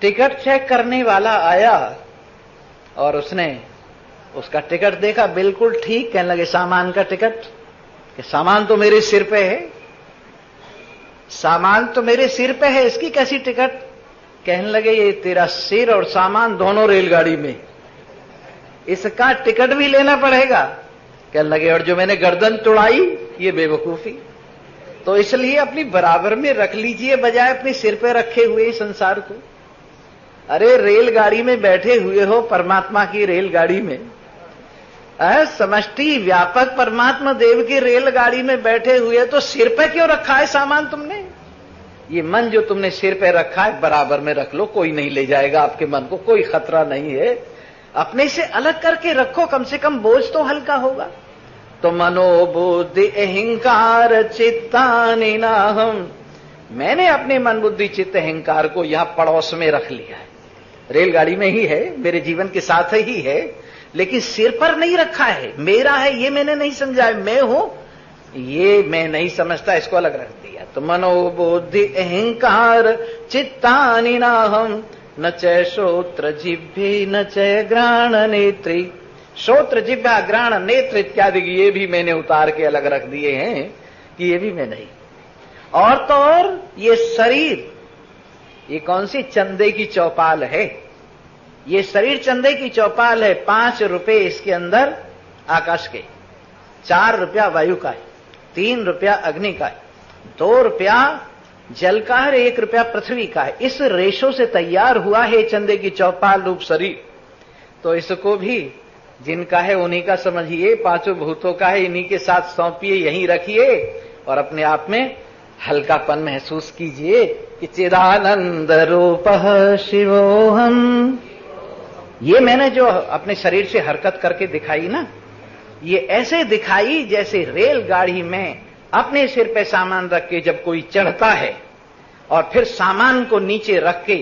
Ticket check करने वाला आया और उसने उसका टिकट देखा, बिल्कुल ठीक। कहने लगे सामान का टिकट, कि सामान तो मेरे सिर पे है, सामान तो मेरे सिर पे है, इसकी कैसी टिकट? कहने लगे ये तेरा सिर और सामान दोनों रेलगाड़ी में, इसका टिकट भी लेना पड़ेगा। कहने लगे और जो मैंने गर्दन तुड़ाई ये बेवकूफी। तो इसलिए अपनी बराबर में रख लीजिए बजाय अपने सिर पे रखे हुए संसार को। अरे रेलगाड़ी में बैठे हुए हो, परमात्मा की रेलगाड़ी में, समष्टि व्यापक परमात्मा देव की रेलगाड़ी में बैठे हुए, तो सिर पे क्यों रखा है सामान तुमने? ये मन जो तुमने सिर पे रखा है बराबर में रख लो, कोई नहीं ले जाएगा आपके मन को, कोई खतरा नहीं है। अपने से अलग करके रखो, कम से कम बोझ तो हल्का होगा। तो मनोबुद्धि अहंकार चित्तानि नाहम, मैंने अपने मन बुद्धि चित्त अहंकार को यहां पड़ोस में रख लिया है। रेलगाड़ी में ही है, मेरे जीवन के साथ ही है, लेकिन सिर पर नहीं रखा है। मेरा है ये मैंने नहीं समझा है, मैं हूं ये मैं नहीं समझता, इसको अलग रख दिया। तो मनोबुद्धि अहंकार चित्तानि नाहम न च श्रोत्र जिह्वे न च घ्राण नेत्री। श्रोत्र जिह्वा घ्राण नेत्र इत्यादि ये भी मैंने उतार के अलग रख दिए हैं कि ये भी मैं नहीं। और तो और ये शरीर, ये कौन सी चंदे की चौपाल है? ये शरीर चंदे की चौपाल है। 5 रुपए इसके अंदर आकाश के, 4 रुपया वायु का है, 3 रुपया अग्नि का है, 2 रुपया जल का है, 1 रुपया पृथ्वी का है। इस रेशो से तैयार हुआ है चंदे की चौपाल रूप शरीर। तो इसको भी जिनका है उन्हीं का समझिए, 5 भूतों का है, इन्हीं के साथ सौंपिए, यहीं रखिए और अपने आप में हल्कापन महसूस कीजिए कि चिदानंद रूपः शिवोहम। ये मैंने जो अपने शरीर से हरकत करके दिखाई ना, ये ऐसे दिखाई जैसे रेलगाड़ी में अपने सिर पे सामान रख के जब कोई चढ़ता है और फिर सामान को नीचे रख के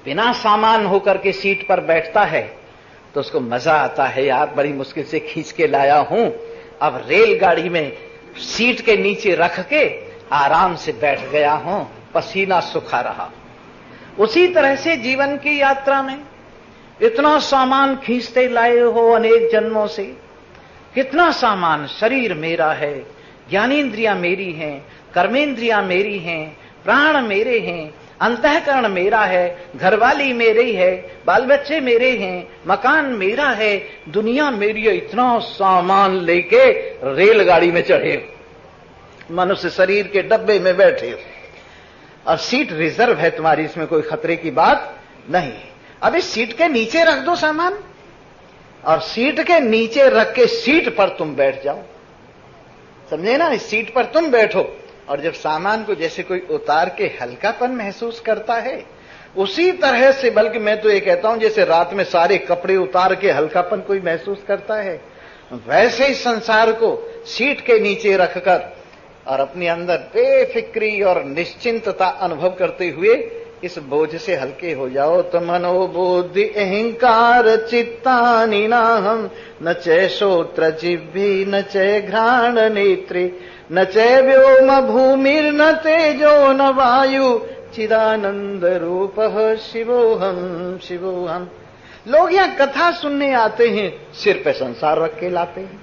बिना सामान होकर के सीट पर बैठता है, तो उसको मजा आता है, यार बड़ी मुश्किल से खींच के लाया हूं, अब रेलगाड़ी में सीट के नीचे रख के आराम से बैठ गया हूं, पसीना सुखा रहा। उसी तरह से जीवन की यात्रा में इतना सामान खींचते लाए हो अनेक जन्मों से, कितना सामान, शरीर मेरा है, ज्ञानेन्द्रियां मेरी हैं, कर्मेंद्रियां मेरी हैं, प्राण मेरे हैं, अंतःकरण मेरा है, घरवाली मेरी है, बाल बच्चे मेरे हैं, मकान मेरा है, दुनिया मेरी है। इतना सामान लेके रेलगाड़ी में चढ़े हो, मनुष्य शरीर के डब्बे में बैठे हो और सीट रिजर्व है तुम्हारी, इसमें कोई खतरे की बात नहीं है। अब इस सीट के नीचे रख दो सामान और सीट के नीचे रख के सीट पर तुम बैठ जाओ, समझे ना? इस सीट पर तुम बैठो और जब सामान को जैसे कोई उतार के हल्कापन महसूस करता है, उसी तरह से, बल्कि मैं तो ये कहता हूं जैसे रात में सारे कपड़े उतार के हल्कापन कोई महसूस करता है, वैसे ही संसार को सीट के नीचे रखकर और अपने अंदर बेफिक्री और निश्चिंतता अनुभव करते हुए इस बोझ से हल्के हो जाओ। तो मनोबुद्धि अहंकार चित्तानि नाहम न च श्रोत्र जिह्वे न च घ्राण नेत्रे न च व्योम भूमिर्न तेजो न वायु चिदानंद रूपः शिवोहम शिवोहम। लोग यहां कथा सुनने आते हैं, सिर पे संसार रख के लाते हैं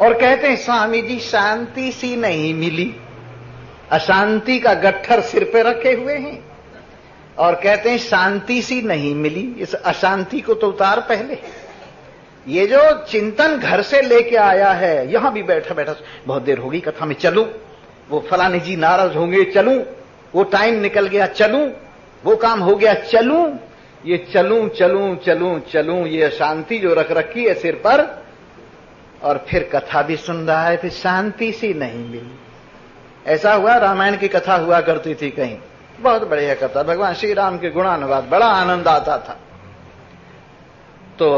और कहते हैं स्वामी जी शांति सी नहीं मिली। अशांति का गट्ठर सिर पे रखे हुए हैं और कहते हैं शांति सी नहीं मिली। इस अशांति को तो उतार पहले। ये जो चिंतन घर से लेके आया है, यहां भी बैठा बैठा बहुत देर होगी कथा में, चलूं, वो फलाने जी नाराज होंगे, चलूं, वो टाइम निकल गया, चलूं, वो काम हो गया, चलूं, ये चलूं चलूं चलूं चलूं, ये अशांति जो रख रखी है सिर पर, और फिर कथा भी सुन रहा है, फिर शांति सी नहीं मिली। ऐसा हुआ, रामायण की कथा हुआ करती थी कहीं, बहुत बढ़िया कथा, भगवान श्री राम के गुणानुवाद, बड़ा आनंद आता था। तो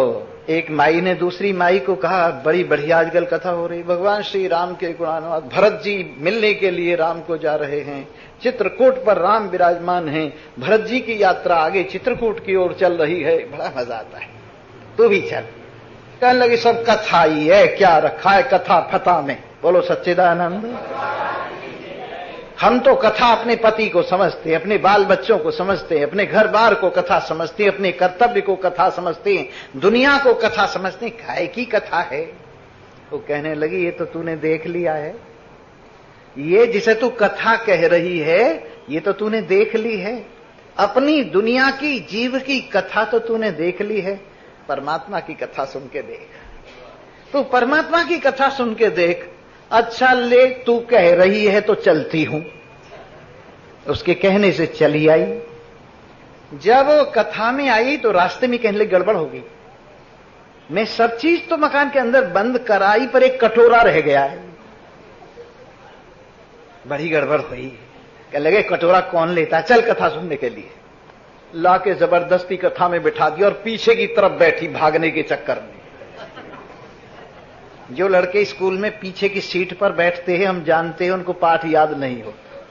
एक माई ने दूसरी माई को कहा, बड़ी बढ़िया आजकल कथा हो रही, भगवान श्री राम के गुणानुवाद, भरत जी मिलने के लिए राम को जा रहे हैं, चित्रकूट पर राम विराजमान हैं, भरत जी की यात्रा आगे चित्रकूट की ओर चल रही है, बड़ा मजा आता है, तू भी चल। कहने लगी सब कथा ही है, क्या रखा है कथा फथा में, बोलो सच्चिदानंद। हम तो कथा अपने पति को समझते, अपने बाल बच्चों को समझते, अपने घर बार को कथा समझते, अपने कर्तव्य को कथा समझते, दुनिया को कथा समझते। काय की कथा है? वो कहने लगी, ये तो तूने देख लिया है, ये जिसे तू कथा कह रही है ये तो तूने देख ली है। अपनी दुनिया की जीव की कथा तो तूने देख ली है, परमात्मा की कथा सुन के देख। तू परमात्मा की कथा सुन के देख। अच्छा ले, तू कह रही है तो चलती हूं। उसके कहने से चली आई। जब कथा में आई तो रास्ते में कहने लगी गड़बड़ होगी, मैं सब चीज तो मकान के अंदर बंद कराई पर एक कटोरा रह गया है। बड़ी गड़बड़ हुई। कह लगे कटोरा कौन लेता है, चल कथा सुनने के लिए। ला के जबरदस्ती कथा में बिठा दिया और पीछे की तरफ बैठी भागने के चक्कर में। जो लड़के स्कूल में पीछे की सीट पर बैठते हैं हम जानते हैं उनको पाठ याद नहीं होता,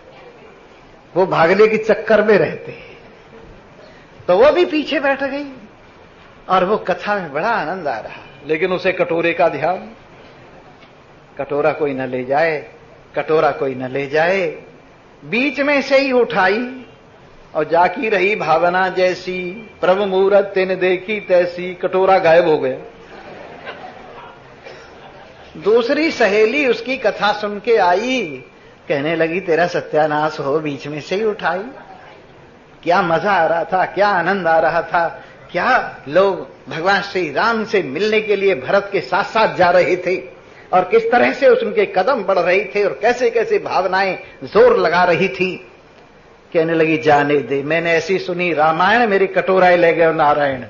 वो भागने के चक्कर में रहते हैं। तो वो भी पीछे बैठ गई और वो कथा में बड़ा आनंद आ रहा, लेकिन उसे कटोरे का ध्यान। कटोरा कोई न ले जाए, कटोरा कोई न ले जाए। बीच में से ही उठाई और जाकी रही भावना जैसी, प्रभु मूरत तेने देखी तैसी, कटोरा गायब हो गया। दूसरी सहेली उसकी कथा सुन के आई, कहने लगी तेरा सत्यानाश हो, बीच में से ही उठाई। क्या मजा आ रहा था, क्या आनंद आ रहा था, क्या लोग भगवान श्री राम से मिलने के लिए भरत के साथ साथ जा रहे थे और किस तरह से उनके कदम बढ़ रहे थे और कैसे कैसे भावनाएं जोर लगा रही थी। कहने लगी जाने दे, मैंने ऐसी सुनी रामायण, मेरी कटोराएं ले गए नारायण।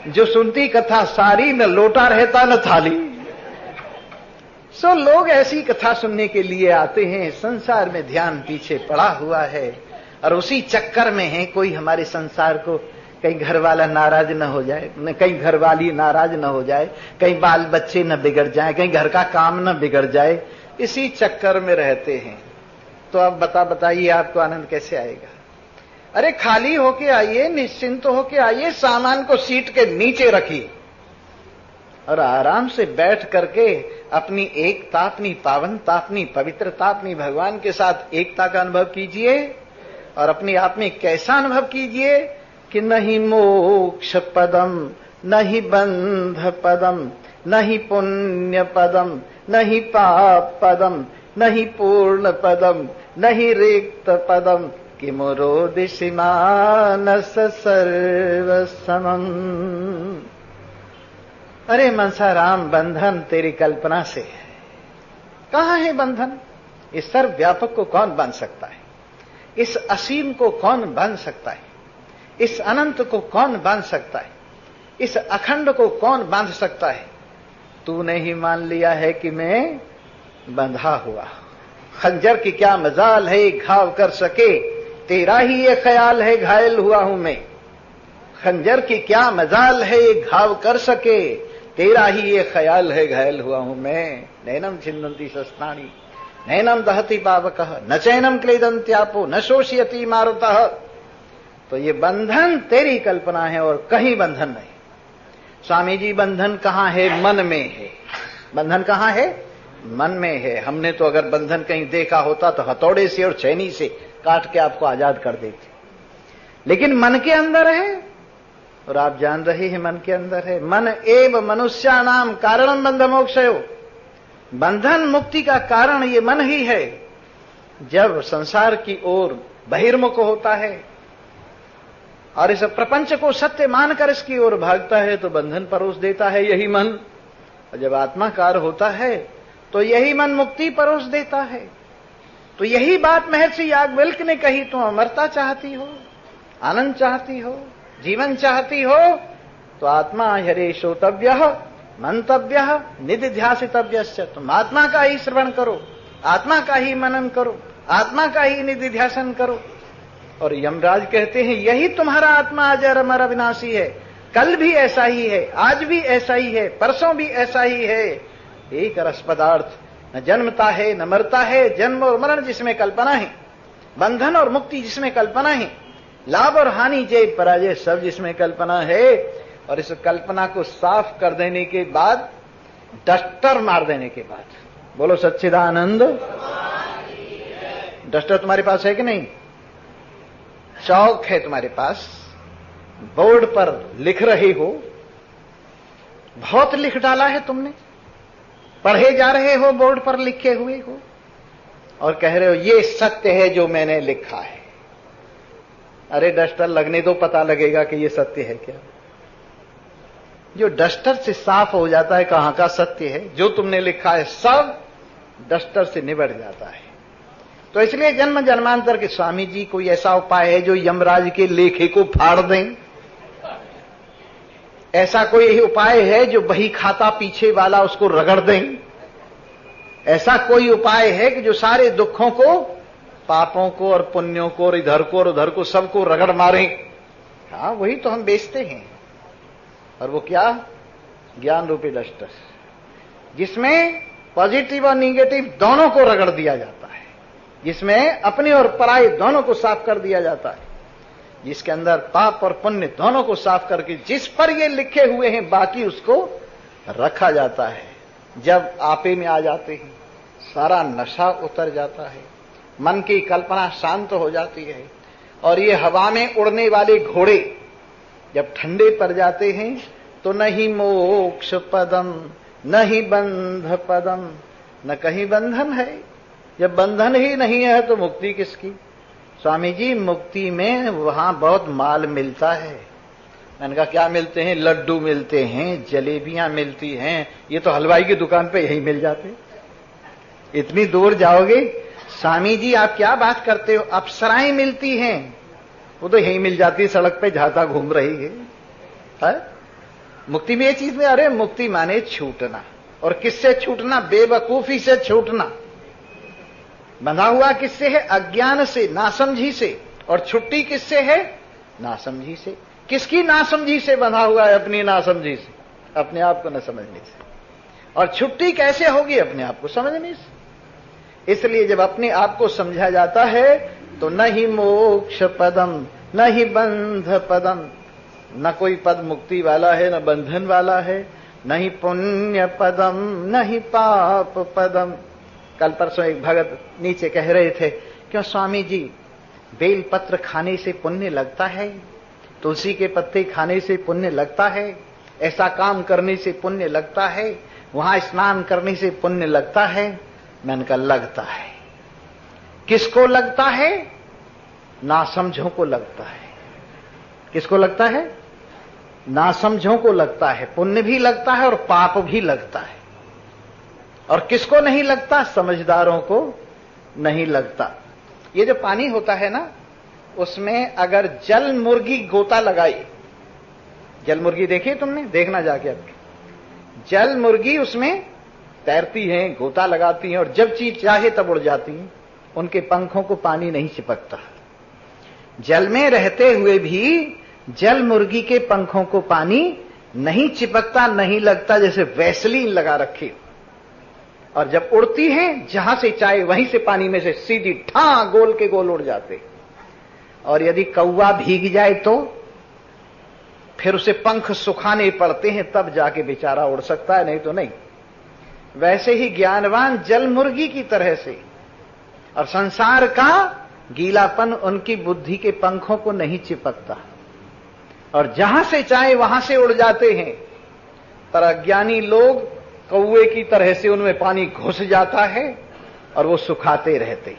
जो सुनती कथा सारी, न लोटा रहता न थाली। सो लोग ऐसी कथा सुनने के लिए आते हैं, संसार में ध्यान पीछे पड़ा हुआ है और उसी चक्कर में है। कोई हमारे संसार को कहीं घर वाला नाराज न हो जाए, कहीं घर वाली नाराज न हो जाए, कहीं बाल बच्चे न बिगड़ जाए, कहीं घर का काम न बिगड़ जाए, इसी चक्कर में रहते हैं। तो अब बताइए आपको आनंद कैसे आएगा? अरे खाली होके आइए, निश्चिंत होके आइए, सामान को सीट के नीचे रखिए और आराम से बैठ करके अपनी एकता, अपनी पावनता, अपनी पवित्रता, अपनी भगवान के साथ एकता का अनुभव कीजिए। और अपने आप में कैसा अनुभव कीजिए कि नहीं मोक्ष पदम, नहीं बंध पदम, नहीं पुण्य पदम, नहीं पाप पदम, नहीं पूर्ण पदम, नहीं रिक्त पदम, किमुरोदिषि मानस सर्वसमम्। अरे मनसा राम, बंधन तेरी कल्पना से है। कहां है बंधन? इस सर्वव्यापक को कौन बांध सकता है? इस असीम को कौन बांध सकता है? इस अनंत को कौन बांध सकता है? इस अखंड को कौन बांध सकता है? तूने ही मान लिया है कि मैं बंधा हुआ। खंजर की क्या मजाल है घाव कर सके, तेरा ही ये ख्याल है घायल हुआ हूं मैं। खंजर की क्या मजाल है घाव कर सके, तेरा ही ये ख्याल है घायल हुआ हूं मैं। नैनम छिन्दन्ति शस्त्राणि नैनम दहति पावकः, न चैनम क्लेदन्त्यापो, न शोषयति मारुतः। तो ये बंधन तेरी कल्पना है और कहीं बंधन नहीं। स्वामी जी, बंधन कहां है? मन में है। बंधन कहां है? मन में है। हमने तो अगर बंधन कहीं देखा होता तो हथौड़े से और चैनी से काट के आपको आजाद कर देते, लेकिन मन के अंदर है और आप जान रहे हैं मन के अंदर है। मन एव मनुष्याणाम कारणम बंध मोक्षयो। बंधन मुक्ति का कारण ये मन ही है। जब संसार की ओर बहिर्मुख होता है और इस प्रपंच को सत्य मानकर इसकी ओर भागता है तो बंधन परोस देता है यही मन। और जब आत्माकार होता है तो यही मन मुक्ति परोस देता है। तो यही बात महर्षि याज्ञवल्क्य ने कही, तुम अमरता चाहती हो, आनंद चाहती हो, जीवन चाहती हो, तो आत्मा हरे श्रोतव्यः मंतव्यः निधिध्यासितव्यश्च। तुम आत्मा का ही श्रवण करो, आत्मा का ही मनन करो, आत्मा का ही निधिध्यासन करो। और यमराज कहते हैं यही तुम्हारा आत्मा अजर अमर अविनाशी है। कल भी ऐसा ही है, आज भी ऐसा ही है, परसों भी ऐसा ही है। एक रस पदार्थ, न जन्मता है न मरता है। जन्म और मरण जिसमें कल्पना है, बंधन और मुक्ति जिसमें कल्पना है, लाभ और हानि, जय पराजय सब जिसमें कल्पना है। और इस कल्पना को साफ कर देने के बाद, डस्टर मार देने के बाद, बोलो सच्चिदानंद, डस्टर तुम्हारे पास है कि नहीं? चौक है तुम्हारे पास, बोर्ड पर लिख रहे हो, बहुत लिख डाला है तुमने, पढ़े जा रहे हो, बोर्ड पर लिखे हुए हो और कह रहे हो ये सत्य है जो मैंने लिखा है। अरे डस्टर लगने दो, पता लगेगा कि ये सत्य है क्या। जो डस्टर से साफ हो जाता है कहां का सत्य है, जो तुमने लिखा है सब डस्टर से निबट जाता है। तो इसलिए जन्म जन्मांतर के स्वामी जी कोई ऐसा उपाय है जो यमराज के लेखे को फाड़ दें? ऐसा कोई उपाय है जो बही खाता पीछे वाला उसको रगड़ दें? ऐसा कोई उपाय है कि जो सारे दुखों को, पापों को और पुण्यों को और इधर को और उधर को सबको रगड़ मारे? हाँ, वही तो हम बेचते हैं। और वो क्या? ज्ञान रूपी डस्टर, जिसमें पॉजिटिव और निगेटिव दोनों को रगड़ दिया जाता है, जिसमें अपने और पराये दोनों को साफ कर दिया जाता है, जिसके अंदर पाप और पुण्य दोनों को साफ करके जिस पर ये लिखे हुए हैं बाकी उसको रखा जाता है। जब आपे में आ जाते हैं सारा नशा उतर जाता है, मन की कल्पना शांत हो जाती है और ये हवा में उड़ने वाले घोड़े जब ठंडे पड़ जाते हैं तो नहीं मोक्ष पदम न ही बंध पदम, न कहीं बंधन है। जब बंधन ही नहीं है तो मुक्ति किसकी? स्वामी जी मुक्ति में वहां बहुत माल मिलता है। मैंने कहा क्या मिलते हैं? लड्डू मिलते हैं, जलेबियां मिलती हैं, ये तो हलवाई की दुकान पे यही मिल जाते। इतनी दूर जाओगे? स्वामी जी आप क्या बात करते हो, अप्सराएं मिलती हैं, वो तो यही मिल जाती है, सड़क पे झाता घूम रही है? मुक्ति में ये चीज में, अरे मुक्ति माने छूटना। और किससे छूटना? बेवकूफी से छूटना। बंधा हुआ किससे है? अज्ञान से, नासमझी से। और छुट्टी किससे है? नासमझी से। किसकी नासमझी से बंधा हुआ है? अपनी नासमझी से, अपने आप को न समझने से। और छुट्टी कैसे होगी? अपने आप को समझने से। इसलिए जब अपने आप को समझा जाता है तो न ही मोक्ष पदम न ही बंध पदम, न कोई पद मुक्ति वाला है, न बंधन वाला है, न ही पुण्य पदम न ही पाप पदम। कल परसों एक भगत नीचे कह रहे थे, क्यों स्वामी जी बेल पत्र खाने से पुण्य लगता है, तुलसी के पत्ते खाने से पुण्य लगता है, ऐसा काम करने से पुण्य लगता है, वहां स्नान करने से पुण्य लगता है? मैंने कहा लगता है। किसको लगता है? नासमझों को लगता है। किसको लगता है? नासमझों को लगता है। पुण्य भी लगता है और पाप भी लगता है। और किसको नहीं लगता? समझदारों को नहीं लगता। ये जो पानी होता है ना, उसमें अगर जल मुर्गी गोता लगाई, जल मुर्गी देखी तुमने? देखना जाके अब। जल मुर्गी उसमें तैरती हैं, गोता लगाती हैं और जब चीज चाहे तब उड़ जाती हैं। उनके पंखों को पानी नहीं चिपकता। जल में रहते हुए भी जल मुर्गी के पंखों को पानी नहीं चिपकता, नहीं लगता, जैसे वैसलीन लगा रखी। और जब उड़ती हैं जहां से चाहे वहीं से पानी में से सीधी ठा गोल के गोल उड़ जाते। और यदि कौवा भीग जाए तो फिर उसे पंख सुखाने पड़ते हैं, तब जाके बेचारा उड़ सकता है, नहीं तो नहीं। वैसे ही ज्ञानवान जल मुर्गी की तरह से, और संसार का गीलापन उनकी बुद्धि के पंखों को नहीं चिपकता और जहां से चाहे वहां से उड़ जाते हैं। पर अज्ञानी लोग कौवे की तरह से उनमें पानी घुस जाता है और वो सुखाते रहते।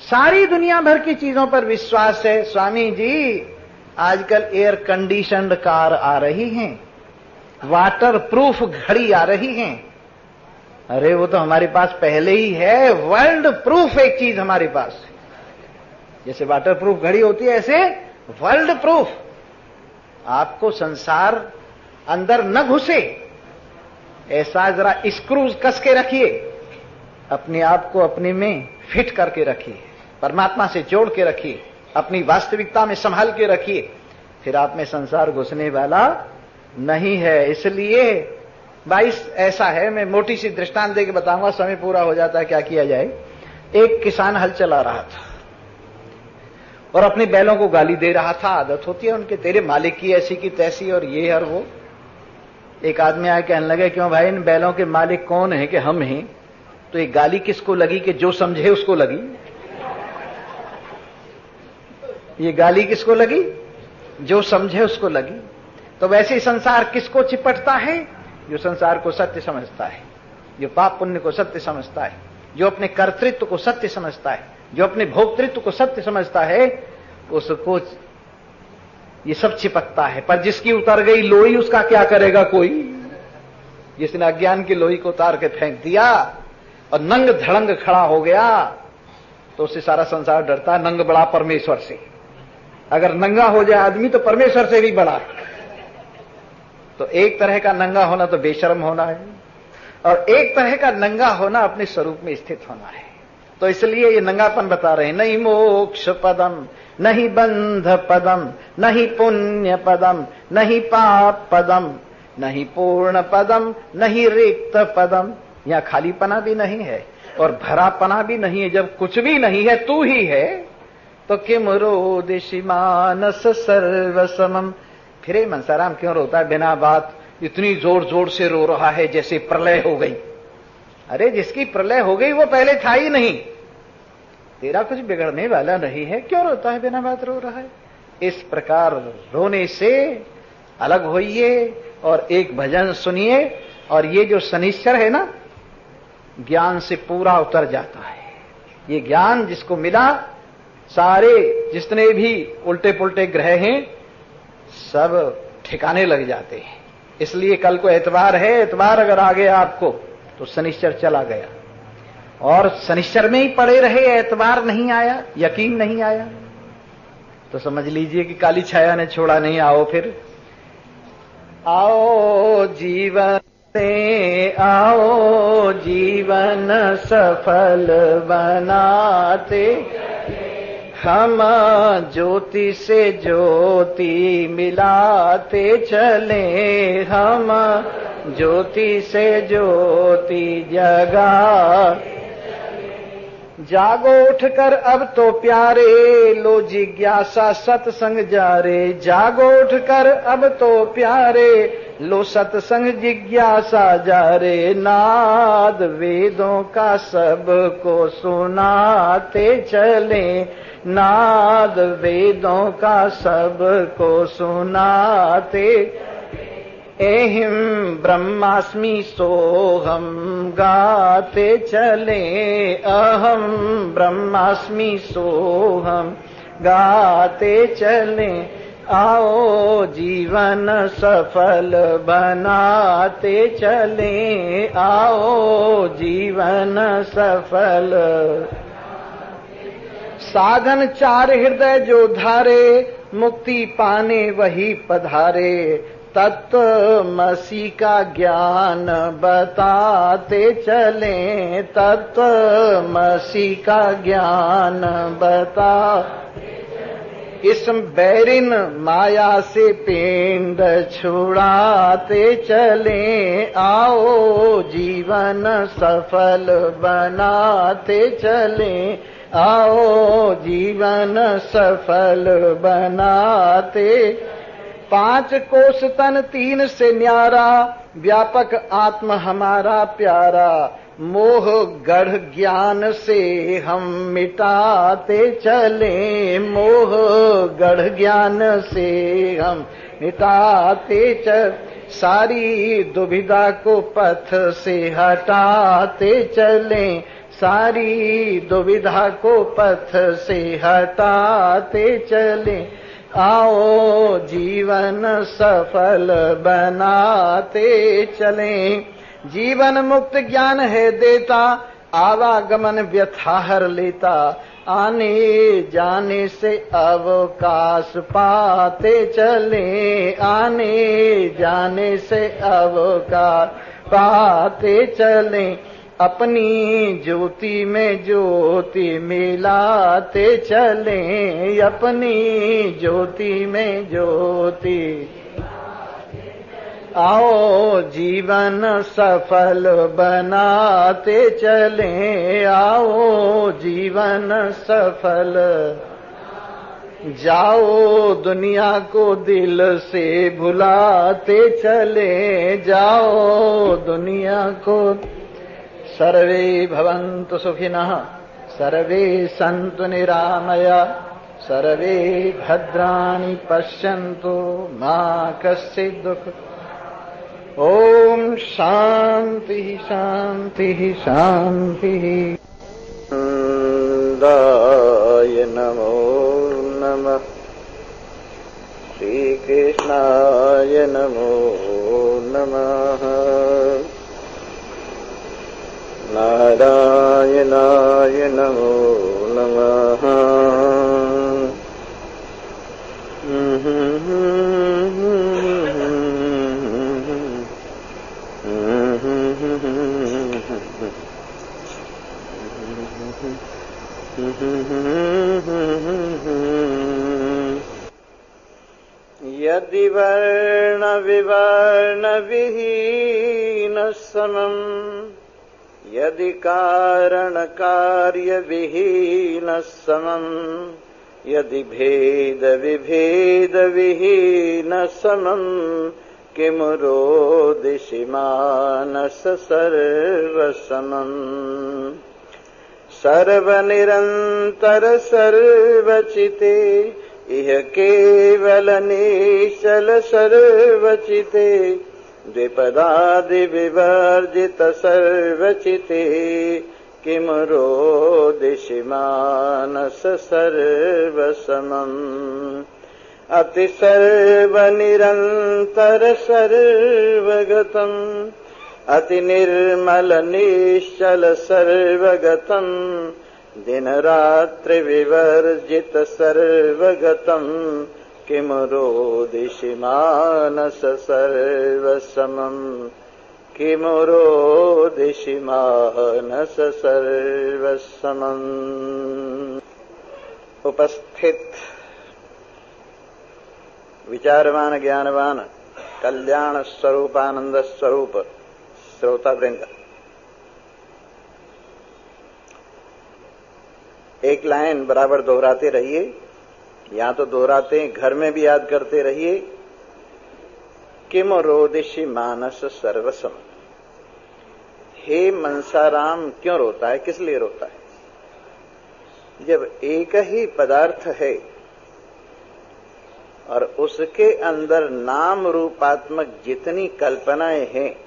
सारी दुनिया भर की चीजों पर विश्वास है। स्वामी जी आजकल एयर कंडीशनड कार आ रही हैं, वाटर प्रूफ घड़ी आ रही हैं। अरे वो तो हमारे पास पहले ही है। वर्ल्ड प्रूफ एक चीज हमारे पास, जैसे वाटर प्रूफ घड़ी होती है ऐसे वर्ल्ड प्रूफ। आपको संसार अंदर न घुसे, ऐसा जरा स्क्रूज कस के रखिए, अपने आप को अपने में फिट करके रखिए, परमात्मा से जोड़ के रखिए, अपनी वास्तविकता में संभाल के रखिए, फिर आप में संसार घुसने वाला नहीं है। इसलिए भाई ऐसा है, मैं मोटी सी दृष्टांत देके बताऊंगा, समय पूरा हो जाता है, क्या किया जाए। एक किसान हल चला रहा था और अपने बैलों को गाली दे रहा था। आदत होती है उनके, तेरे मालिक की ऐसी की तैसी और ये और वो। एक आदमी आए कहने लगे, क्यों भाई इन बैलों के मालिक कौन है? कि हम हैं। तो एक गाली किसको लगी? कि जो समझे उसको लगी। ये गाली किसको लगी? जो समझे उसको लगी। तो वैसे ही संसार किसको चिपटता है? जो संसार को सत्य समझता है, जो पाप पुण्य को सत्य समझता है, जो अपने कर्तृत्व को सत्य समझता है, जो अपने भोक्तृत्व को सत्य समझता है, उसको ये सब चिपकता है। पर जिसकी उतर गई लोई, उसका क्या करेगा कोई? जिसने अज्ञान की लोई को उतार के फेंक दिया और नंग धड़ंग खड़ा हो गया, तो उससे सारा संसार डरता है। नंग बड़ा परमेश्वर से। अगर नंगा हो जाए आदमी तो परमेश्वर से भी बड़ा। तो एक तरह का नंगा होना तो बेशर्म होना है, और एक तरह का नंगा होना अपने स्वरूप में स्थित होना है। तो इसलिए ये नंगापन बता रहे हैं। नहीं मोक्ष पदम, नहीं बंध पदम, नहीं पुण्य पदम, नहीं पाप पदम, नहीं पूर्ण पदम, नहीं रिक्त पदम। यहां खालीपना भी नहीं है और भरापना भी नहीं है। जब कुछ भी नहीं है, तू ही है, तो किम रोदिषि मानस सर्वसमम। फिर मनसाराम क्यों रोता है बिना बात? इतनी जोर जोर से रो रहा है जैसे प्रलय हो गई। अरे जिसकी प्रलय हो गई वो पहले था ही नहीं। तेरा कुछ बिगड़ने वाला नहीं है, क्यों रोता है बिना बात रो रहा है? इस प्रकार रोने से अलग होइए और एक भजन सुनिए, और ये जो शनिश्चर है ना, ज्ञान से पूरा उतर जाता है। ये ज्ञान जिसको मिला, सारे जितने भी उल्टे पुल्टे ग्रह हैं सब ठिकाने लग जाते हैं। इसलिए कल को एतवार है, एतवार अगर आ गया आपको तो शनिश्चर चला गया, और शनिश्चर में ही पड़े रहे, एतवार नहीं आया, यकीन नहीं आया, तो समझ लीजिए कि काली छाया ने छोड़ा नहीं। आओ फिर, आओ जीवन से, आओ जीवन सफल बनाते, हम ज्योति से ज्योति मिलाते चले, हम ज्योति से ज्योति जगा। जागो उठकर अब तो प्यारे, लो जिज्ञासा सत्संग जारे। जागो उठकर अब तो प्यारे, लो सत्संग जिज्ञासा जारे। नाद वेदों का सबको सुनाते चले, नाद वेदों का सबको सुनाते। एहिम ब्रह्मास्मि सोहम गाते चले, अहम ब्रह्मास्मि सोहम गाते चले। आओ जीवन सफल बनाते चले, आओ जीवन सफल। साधन चार हृदय जो धारे, मुक्ति पाने वही पधारे। तत्वमसि का ज्ञान बताते चले, तत्वमसि का ज्ञान बता। इस बैरिन माया से पिंड छुड़ाते चले, आओ जीवन सफल बनाते चले, आओ जीवन सफल बनाते। 5 कोस तन 3 से न्यारा, व्यापक आत्म हमारा प्यारा। मोह गढ़ ज्ञान से हम मिटाते चले, मोह गढ़ ज्ञान से हम मिटाते चल। सारी दुविधा को पथ से हटाते चले, सारी दुविधा को पथ से हटाते चले। आओ जीवन सफल बनाते चलें। जीवन मुक्त ज्ञान है देता, आवागमन व्यथा हर लेता। आने जाने से अवकाश पाते चले, आने जाने से अवकाश पाते चले। अपनी ज्योति में ज्योति मिलाते चले, अपनी ज्योति में ज्योति। आओ जीवन सफल बनाते चले, आओ जीवन सफल। जाओ दुनिया को दिल से भुलाते चले, जाओ दुनिया को। सर्वे भवन्तु सुखिनः, सर्वे सन्तु निरामया, सर्वे भद्राणि पश्यन्तु मा कश्चित् दुःख। ओम शांति शांति शांति। दाय नमो नमः। श्री कृष्णाय नमो नमः। नारायणाय नमो नमः। यदि वर्ण विवर्ण विहीन समम् यदि कारण कार्य विहीन समम् यदि भेद विभेद विहीन समम् किमु रोदिषि मानस सर्वसमम्। सर्वनिरन्तर सर्वचिते इह केवल निश्चल सर्वचिते द्विपदादि विवर्जित सर्वचिते किमु रोदिषि मानस सर्वसमम्। अति सर्वनिरन्तर सर्वगतम् अति निर्मल निश्चल सर्वगतम् दिन रात्रि विवर्जित सर्वगतम् किमु रोदिषि मानस सर्वसमम्। किमु रोदिषि मानस सर्वसमम्। उपस्थित विचारवान ज्ञानवान कल्याण स्वरूपानंद स्वरूप श्रोता वृंद, एक लाइन बराबर दोहराते रहिए। या तो दोहराते हैं, घर में भी याद करते रहिए। किमु रोदिषि मानस सर्वसम। हे मनसाराम क्यों रोता है, किस लिए रोता है? जब एक ही पदार्थ है और उसके अंदर नाम रूपात्मक जितनी कल्पनाएं हैं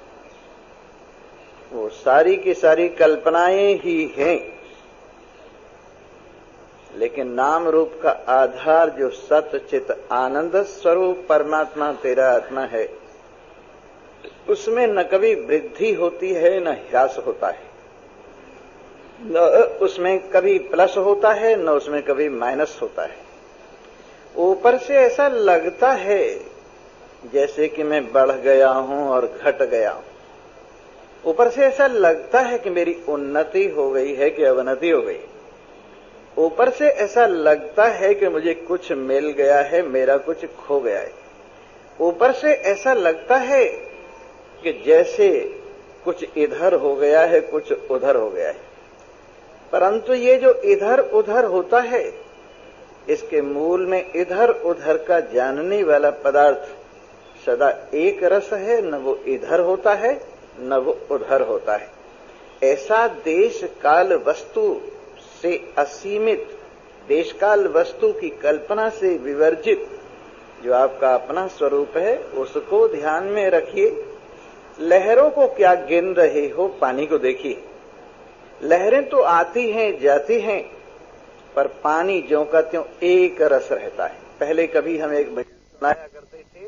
वो सारी की सारी कल्पनाएं ही हैं, लेकिन नाम रूप का आधार जो सत्य चित आनंद स्वरूप परमात्मा तेरा आत्मा है, उसमें न कभी वृद्धि होती है न ह्रास होता है, न उसमें कभी प्लस होता है न उसमें कभी माइनस होता है। ऊपर से ऐसा लगता है जैसे कि मैं बढ़ गया हूं और घट गया हूं। ऊपर से ऐसा लगता है कि मेरी उन्नति हो गई है कि अवनति हो गई। ऊपर से ऐसा लगता है कि मुझे कुछ मिल गया है, मेरा कुछ खो गया है। ऊपर से ऐसा लगता है कि जैसे कुछ इधर हो गया है, कुछ उधर हो गया है। परंतु ये जो इधर उधर होता है, इसके मूल में इधर उधर का जानने वाला पदार्थ सदा एक रस है। न वो इधर होता है न वो उधर होता है। ऐसा देश काल वस्तु से असीमित, देश काल वस्तु की कल्पना से विवर्जित जो आपका अपना स्वरूप है, उसको ध्यान में रखिए। लहरों को क्या गिन रहे हो, पानी को देखिए। लहरें तो आती हैं जाती हैं, पर पानी ज्यों का त्यों एक रस रहता है। पहले कभी हम एक भजन सुनाया करते थे,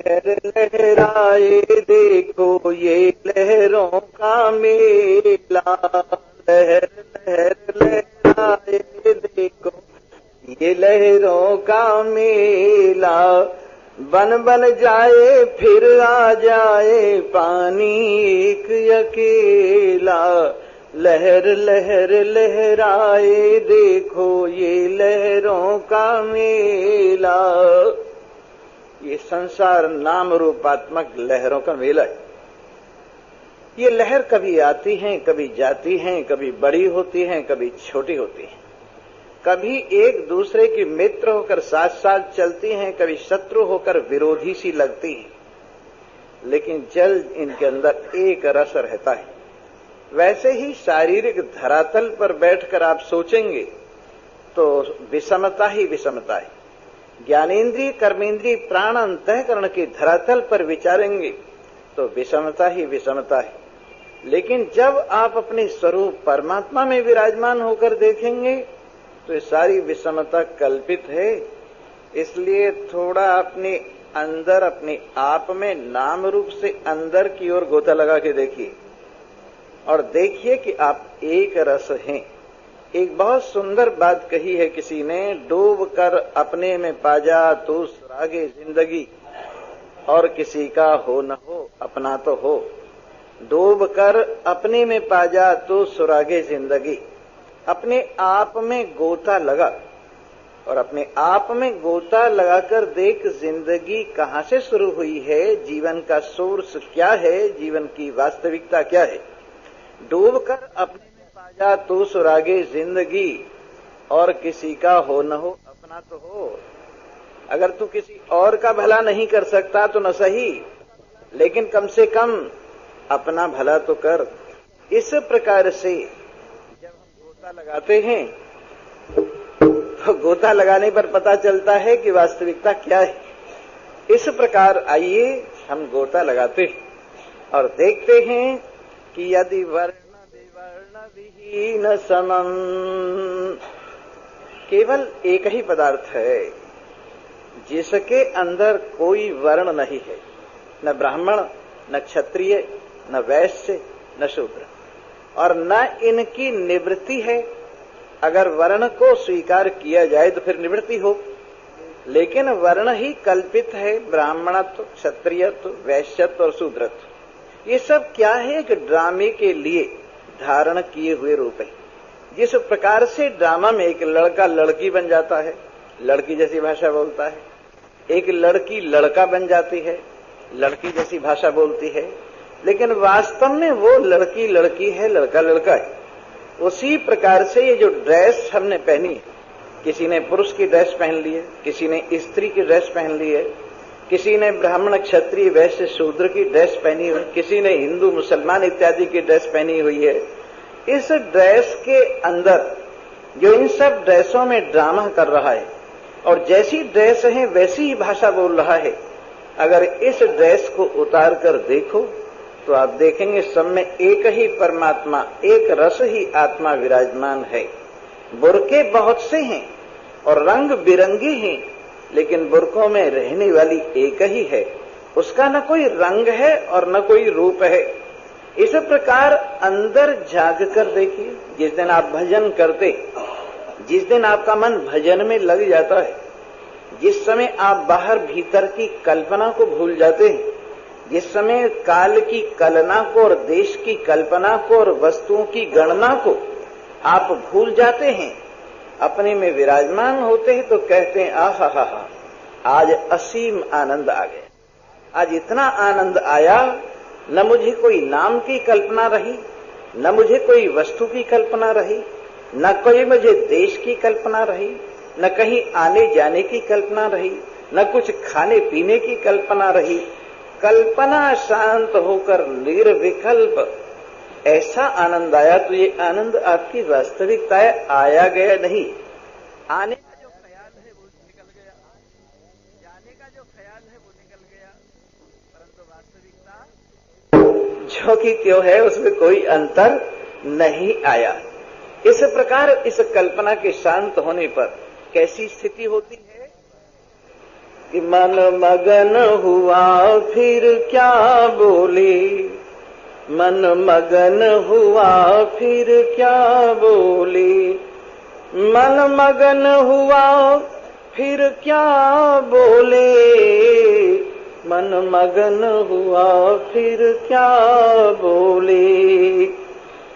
लहर लहराए देखो ये लहरों का मेला। लहर लहर लहराए देखो ये लहरों का मेला। बन बन जाए फिर आ जाए पानी एक अकेला। लहर लहर लहराए देखो ये लहरों का मेला। ये संसार नाम रूपात्मक लहरों का मेला है। ये लहर कभी आती हैं, कभी जाती हैं, कभी बड़ी होती हैं, कभी छोटी होती हैं, कभी एक दूसरे की मित्र होकर साथ साथ चलती हैं, कभी शत्रु होकर विरोधी सी लगती हैं, लेकिन जल इनके अंदर एक रस रहता है। वैसे ही शारीरिक धरातल पर बैठकर आप सोचेंगे तो विषमता ही विषमता है। ज्ञानेन्द्रिय, कर्मेंद्रिय, प्राण, अंतःकरण के धरातल पर विचारेंगे तो विषमता ही विषमता है। लेकिन जब आप अपने स्वरूप परमात्मा में विराजमान होकर देखेंगे तो ये सारी विषमता कल्पित है। इसलिए थोड़ा अपने अंदर, अपने आप में नाम रूप से अंदर की ओर गोता लगा के देखिए और देखिए कि आप एक रस हैं। एक बहुत सुंदर बात कही है किसी ने, डूब कर अपने में पा जा तू सुरागे जिंदगी, और किसी का हो न हो अपना तो हो। डूब कर अपने में पा जा तू सुरागे जिंदगी। अपने आप में गोता लगा और अपने आप में गोता लगाकर देख जिंदगी कहां से शुरू हुई है, जीवन का सोर्स क्या है, जीवन की वास्तविकता क्या है। डूब कर अपने में पा जा तू सुरागे जिंदगी, और किसी का हो न हो अपना तो हो। अगर तू किसी और का भला नहीं कर सकता तो न सही, लेकिन कम से कम अपना भला तो कर। इस प्रकार से जब हम गोता लगाते हैं तो गोता लगाने पर पता चलता है कि वास्तविकता क्या है। इस प्रकार आइए हम गोता लगाते हैं और देखते हैं कि यदि वर्ण विवर्ण विहीन समम, केवल एक ही पदार्थ है जिसके अंदर कोई वर्ण नहीं है, न ब्राह्मण, न क्षत्रिय, न वैश्य, न शूद्र, और न इनकी निवृत्ति है। अगर वर्ण को स्वीकार किया जाए तो फिर निवृत्ति हो, लेकिन वर्ण ही कल्पित है, ब्राह्मणत्व, क्षत्रियत्व, वैश्यत्व और शूद्रत्व। ये सब क्या है? एक ड्रामे के लिए धारण किए हुए रूप है। जिस प्रकार से ड्रामा में एक लड़का लड़की बन जाता है, लड़की जैसी भाषा बोलता है, एक लड़की लड़का बन जाती है, लड़की जैसी भाषा बोलती है, लेकिन वास्तव में वो लड़की लड़की है, लड़का लड़का है। उसी प्रकार से ये जो ड्रेस हमने पहनी है, किसी ने पुरुष की ड्रेस पहन ली है, किसी ने स्त्री की ड्रेस पहन ली है, किसी ने ब्राह्मण, क्षत्रिय, वैश्य, शूद्र की ड्रेस पहनी हुई, किसी ने हिंदू, मुसलमान इत्यादि की ड्रेस पहनी हुई है। इस ड्रेस के अंदर जो इन सब ड्रेसों में ड्रामा कर रहा है और जैसी ड्रेस है वैसी ही भाषा बोल रहा है, अगर इस ड्रेस को उतार कर देखो तो आप देखेंगे सब में एक ही परमात्मा, एक रस ही आत्मा विराजमान है। बुरके बहुत से हैं और रंग बिरंगे हैं, लेकिन बुरकों में रहने वाली एक ही है। उसका न कोई रंग है और न कोई रूप है। इस प्रकार अंदर झांक कर देखिए। जिस दिन आप भजन करते, जिस दिन आपका मन भजन में लग जाता है, जिस समय आप बाहर भीतर की कल्पना को भूल जाते हैं, जिस समय काल की कलना को और देश की कल्पना को और वस्तुओं की गणना को आप भूल जाते हैं, अपने में विराजमान होते हैं, तो कहते हैं आहा हा हा, आज असीम आनंद आ गया। आज इतना आनंद आया, न मुझे कोई नाम की कल्पना रही, न मुझे कोई वस्तु की कल्पना रही, न कोई मुझे देश की कल्पना रही, न कहीं आने जाने की कल्पना रही, न कुछ खाने पीने की कल्पना रही। कल्पना शांत होकर निर्विकल्प ऐसा आनंद आया। तो ये आनंद आपकी वास्तविकता है, आया गया नहीं। आने का जो ख्याल है वो निकल गया, जाने का जो ख्याल है वो निकल गया, परंतु वास्तविकता जो कि क्यों है उसमें कोई अंतर नहीं आया। इस प्रकार इस कल्पना के शांत होने पर कैसी स्थिति होती है कि मन मगन हुआ फिर क्या बोले, मन मगन हुआ फिर क्या बोले, मन मगन हुआ फिर क्या बोले, मन मगन हुआ फिर क्या बोले।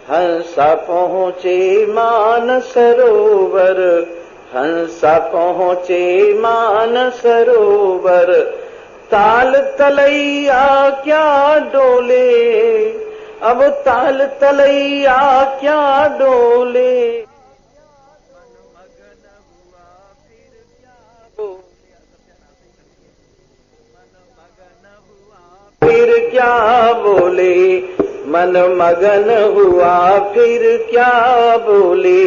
हंसा पहुँचे मान सरोवर, हंसा पहुँचे मान सरोवर, ताल तलैया क्या डोले, अब ताल तलैया क्या डोले। मन मगन हुआ फिर क्या बोले, मन मगन हुआ फिर क्या बोले, मन मगन हुआ फिर क्या बोले।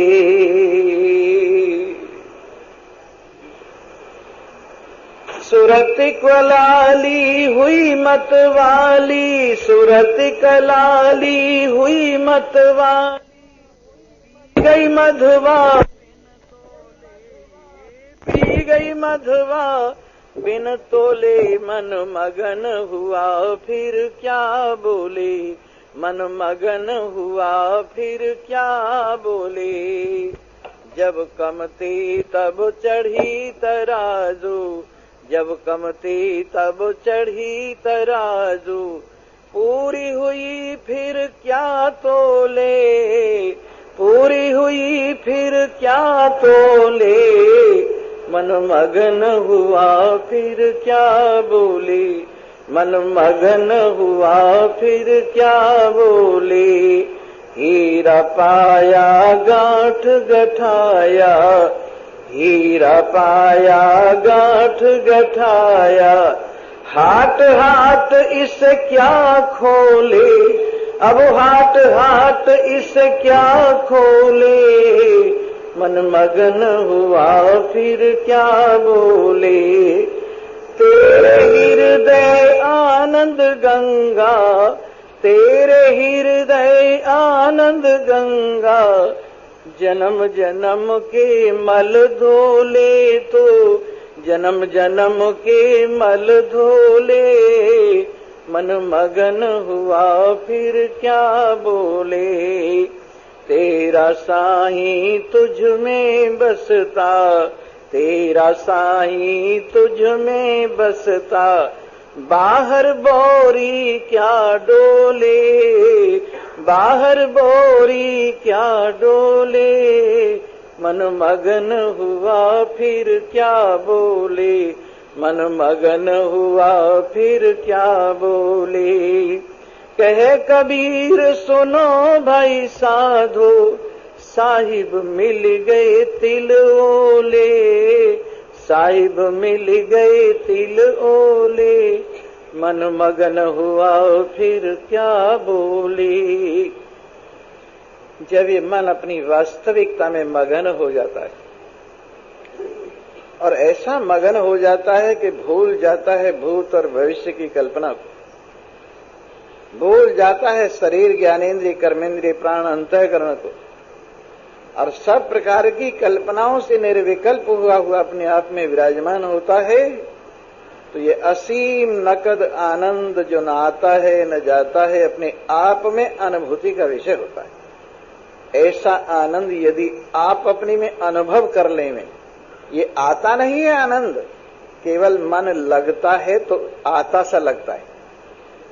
सुरत कलाली हुई मतवाली, सुरत कलाली हुई मतवाली, गई मधवा पी गई मधवा बिन तोले। मन मगन हुआ फिर क्या बोले, मन मगन हुआ फिर क्या बोले। जब कमती तब चढ़ी तराजू, जब कमती तब चढ़ी तराजू, पूरी हुई फिर क्या तोले, पूरी हुई फिर क्या तोले। मन मगन हुआ फिर क्या बोले, मन मगन हुआ फिर क्या बोले। हीरा पाया गांठ गठाया, हीरा पाया गांठ गठाया, हाट हाट इसे क्या खोले, अब हाट हाट इसे क्या खोले। मन मगन हुआ फिर क्या बोले। तेरे हृदय आनंद गंगा, तेरे हृदय आनंद गंगा, जन्म जन्म के मल धोले तो, जन्म जन्म के मल धोले। मन मगन हुआ फिर क्या बोले। तेरा साईं तुझ में बसता, तेरा साईं तुझ में बसता, बाहर बोरी क्या डोले, बाहर बोरी क्या डोले। मन मगन हुआ फिर क्या बोले, मन मगन हुआ फिर क्या बोले। कहे कबीर सुनो भाई साधो, साहिब मिल गए तिल ओले, साहिब मिल गए तिल ओले। मन मगन हुआ फिर क्या बोले। जब ये मन अपनी वास्तविकता में मगन हो जाता है और ऐसा मगन हो जाता है कि भूल जाता है भूत और भविष्य की कल्पना को, भूल जाता है शरीर ज्ञानेन्द्रिय कर्मेंद्रिय प्राण अंतःकरण को, और सब प्रकार की कल्पनाओं से निर्विकल्प हुआ अपने आप में विराजमान होता है, तो ये असीम नकद आनंद जो न आता है न जाता है, अपने आप में अनुभूति का विषय होता है। ऐसा आनंद यदि आप अपने में अनुभव कर लें, ये आता नहीं है आनंद, केवल मन लगता है तो आता सा लगता है।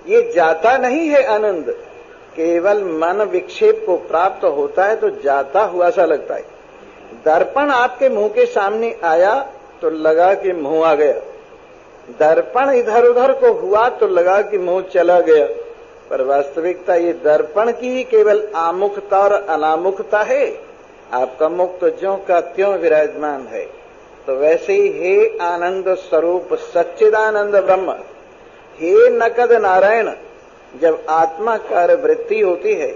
ये जाता नहीं है आनंद, केवल मन विक्षेप को प्राप्त होता है तो जाता हुआ सा लगता है। दर्पण आपके मुंह के सामने आया तो लगा कि मुंह आ गया, दर्पण इधर उधर को हुआ तो लगा कि मुंह चला गया, पर वास्तविकता ये दर्पण की ही केवल आमुखता और अनामुखता है। आपका मुख तो ज्यों का त्यों विराजमान है। तो वैसे ही हे आनंद स्वरूप सच्चिदानंद ब्रह्म, हे नकद नारायण, जब आत्माकार वृत्ति होती है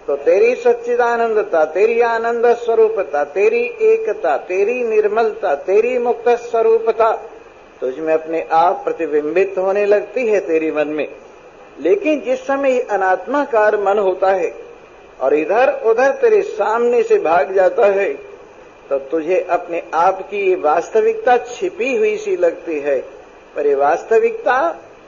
तो तेरी सच्चिदानंदता, तेरी आनंद स्वरूपता, तेरी एकता, तेरी निर्मलता, तेरी मुक्त स्वरूपता तुझमें अपने आप प्रतिबिंबित होने लगती है तेरी मन में। लेकिन जिस समय अनात्माकार मन होता है और इधर उधर तेरे सामने से भाग जाता है, तो तुझे अपने आप की ये वास्तविकता छिपी हुई सी लगती है, पर ये वास्तविकता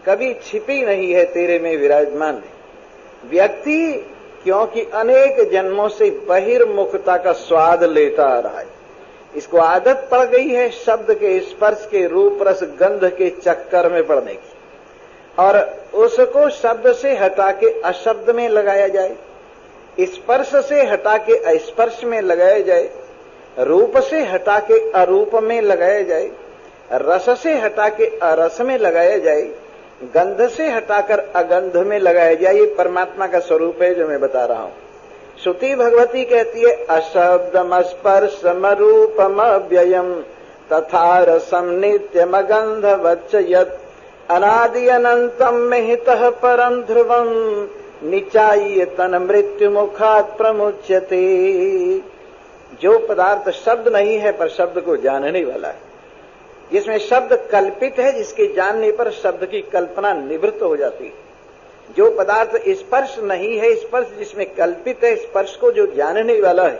कभी छिपी नहीं है, तेरे में विराजमान है। व्यक्ति क्योंकि अनेक जन्मों से बहिर्मुखता का स्वाद लेता आ रहा है, इसको आदत पड़ गई है शब्द के स्पर्श के रूप रस गंध के चक्कर में पड़ने की, और उसको शब्द से हटा के अशब्द में लगाया जाए, स्पर्श से हटा के अस्पर्श में लगाया जाए, रूप से हटा के अरूप में लगाया जाए, रस से हटा के अरस में लगाया जाए, गंध से हटाकर अगंध में लगाया जाए। ये परमात्मा का स्वरूप है जो मैं बता रहा हूं। श्रुति भगवती कहती है अशब्दम स्पर्शम रूपम अव्ययम तथा रसम नित्यम गंध वच्च यत् अनादि अनंतम महितः परम ध्रुवम निचाय्य तन मृत्यु मुखात प्रमुच्यते। जो पदार्थ शब्द नहीं है पर शब्द को जानने वाला है, जिसमें शब्द कल्पित है, जिसके जानने पर शब्द की कल्पना निवृत्त हो जाती है। जो पदार्थ स्पर्श नहीं है, स्पर्श जिसमें कल्पित है, स्पर्श को जो जानने वाला है,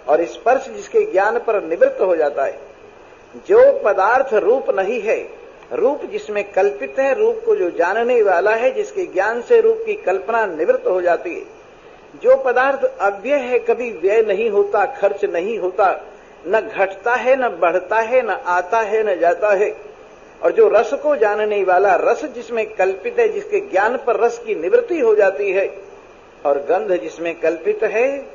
और स्पर्श जिसके ज्ञान पर निवृत्त हो जाता है। जो पदार्थ रूप नहीं है, रूप जिसमें कल्पित है, रूप को जो जानने वाला है, जिसके ज्ञान से रूप की कल्पना निवृत्त हो जाती है। जो पदार्थ अव्यय है, कभी व्यय नहीं होता, खर्च नहीं होता, न घटता है, न बढ़ता है, न आता है, न जाता है। और जो रस को जानने वाला, रस जिसमें कल्पित है, जिसके ज्ञान पर रस की निवृत्ति हो जाती है, और गंध जिसमें कल्पित है,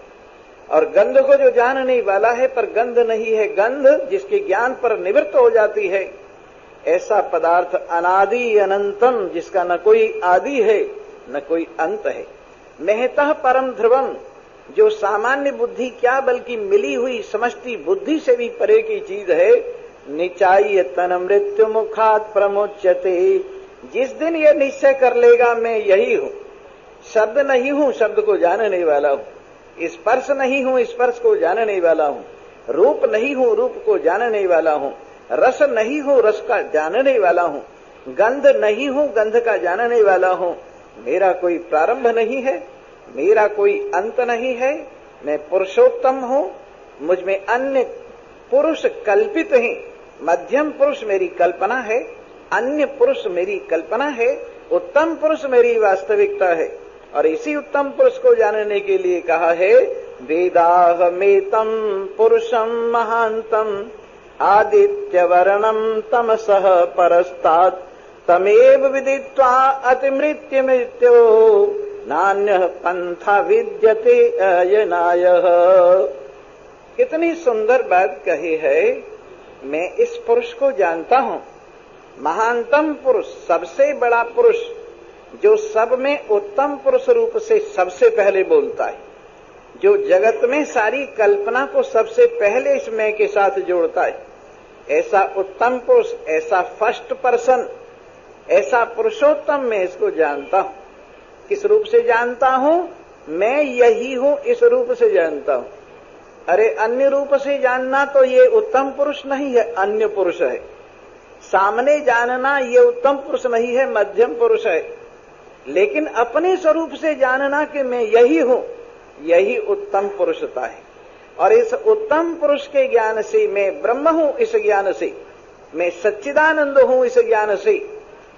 और गंध को जो जानने वाला है पर गंध नहीं है, गंध जिसके ज्ञान पर निवृत्त हो जाती है, ऐसा पदार्थ अनादि अनंतम, जिसका न कोई आदि है न कोई अंत है। महतः परम ध्रुवम, जो सामान्य बुद्धि क्या बल्कि मिली हुई समष्टि बुद्धि से भी परे की चीज है। निचाय्य तन मृत्यु मुखात प्रमुच्यते। जिस दिन यह निश्चय कर लेगा मैं यही हूं, शब्द नहीं हूं, शब्द को जानने वाला हूं, स्पर्श नहीं हूं, स्पर्श को जानने वाला हूं, रूप नहीं हूं, रूप को जानने वाला हूं, रस नहीं हूं, रस का जानने वाला हूं, गंध नहीं हूं, गंध का जानने वाला हूं। मेरा कोई प्रारंभ नहीं है, मेरा कोई अंत नहीं है, मैं पुरुषोत्तम हूं, मुझ में अन्य पुरुष कल्पित हैं। मध्यम पुरुष मेरी कल्पना है, अन्य पुरुष मेरी कल्पना है, उत्तम पुरुष मेरी वास्तविकता है। और इसी उत्तम पुरुष को जानने के लिए कहा है, वेदाहमेतम पुरुषम महांतम आदित्य वर्णम तमसः परस्तात् तमेव विदित्वा अतिमृत्यु मृत्यो नान्यः पंथा विद्यते अयनायः। कितनी सुंदर बात कही है। मैं इस पुरुष को जानता हूं, महानतम पुरुष, सबसे बड़ा पुरुष, जो सब में उत्तम पुरुष रूप से सबसे पहले बोलता है, जो जगत में सारी कल्पना को सबसे पहले इस मैं के साथ जोड़ता है। ऐसा उत्तम पुरुष, ऐसा फर्स्ट पर्सन, ऐसा पुरुषोत्तम मैं इसको जानता हूं। किस रूप से जानता हूं? मैं यही हूं, इस रूप से जानता हूं। अरे अन्य रूप से जानना तो ये उत्तम पुरुष नहीं है, अन्य पुरुष है। सामने जानना ये उत्तम पुरुष नहीं है, मध्यम पुरुष है। लेकिन अपने स्वरूप से जानना कि मैं यही हूं, यही उत्तम पुरुषता है। और इस उत्तम पुरुष के ज्ञान से, मैं ब्रह्म हूं इस ज्ञान से, मैं सच्चिदानंद हूं इस ज्ञान से,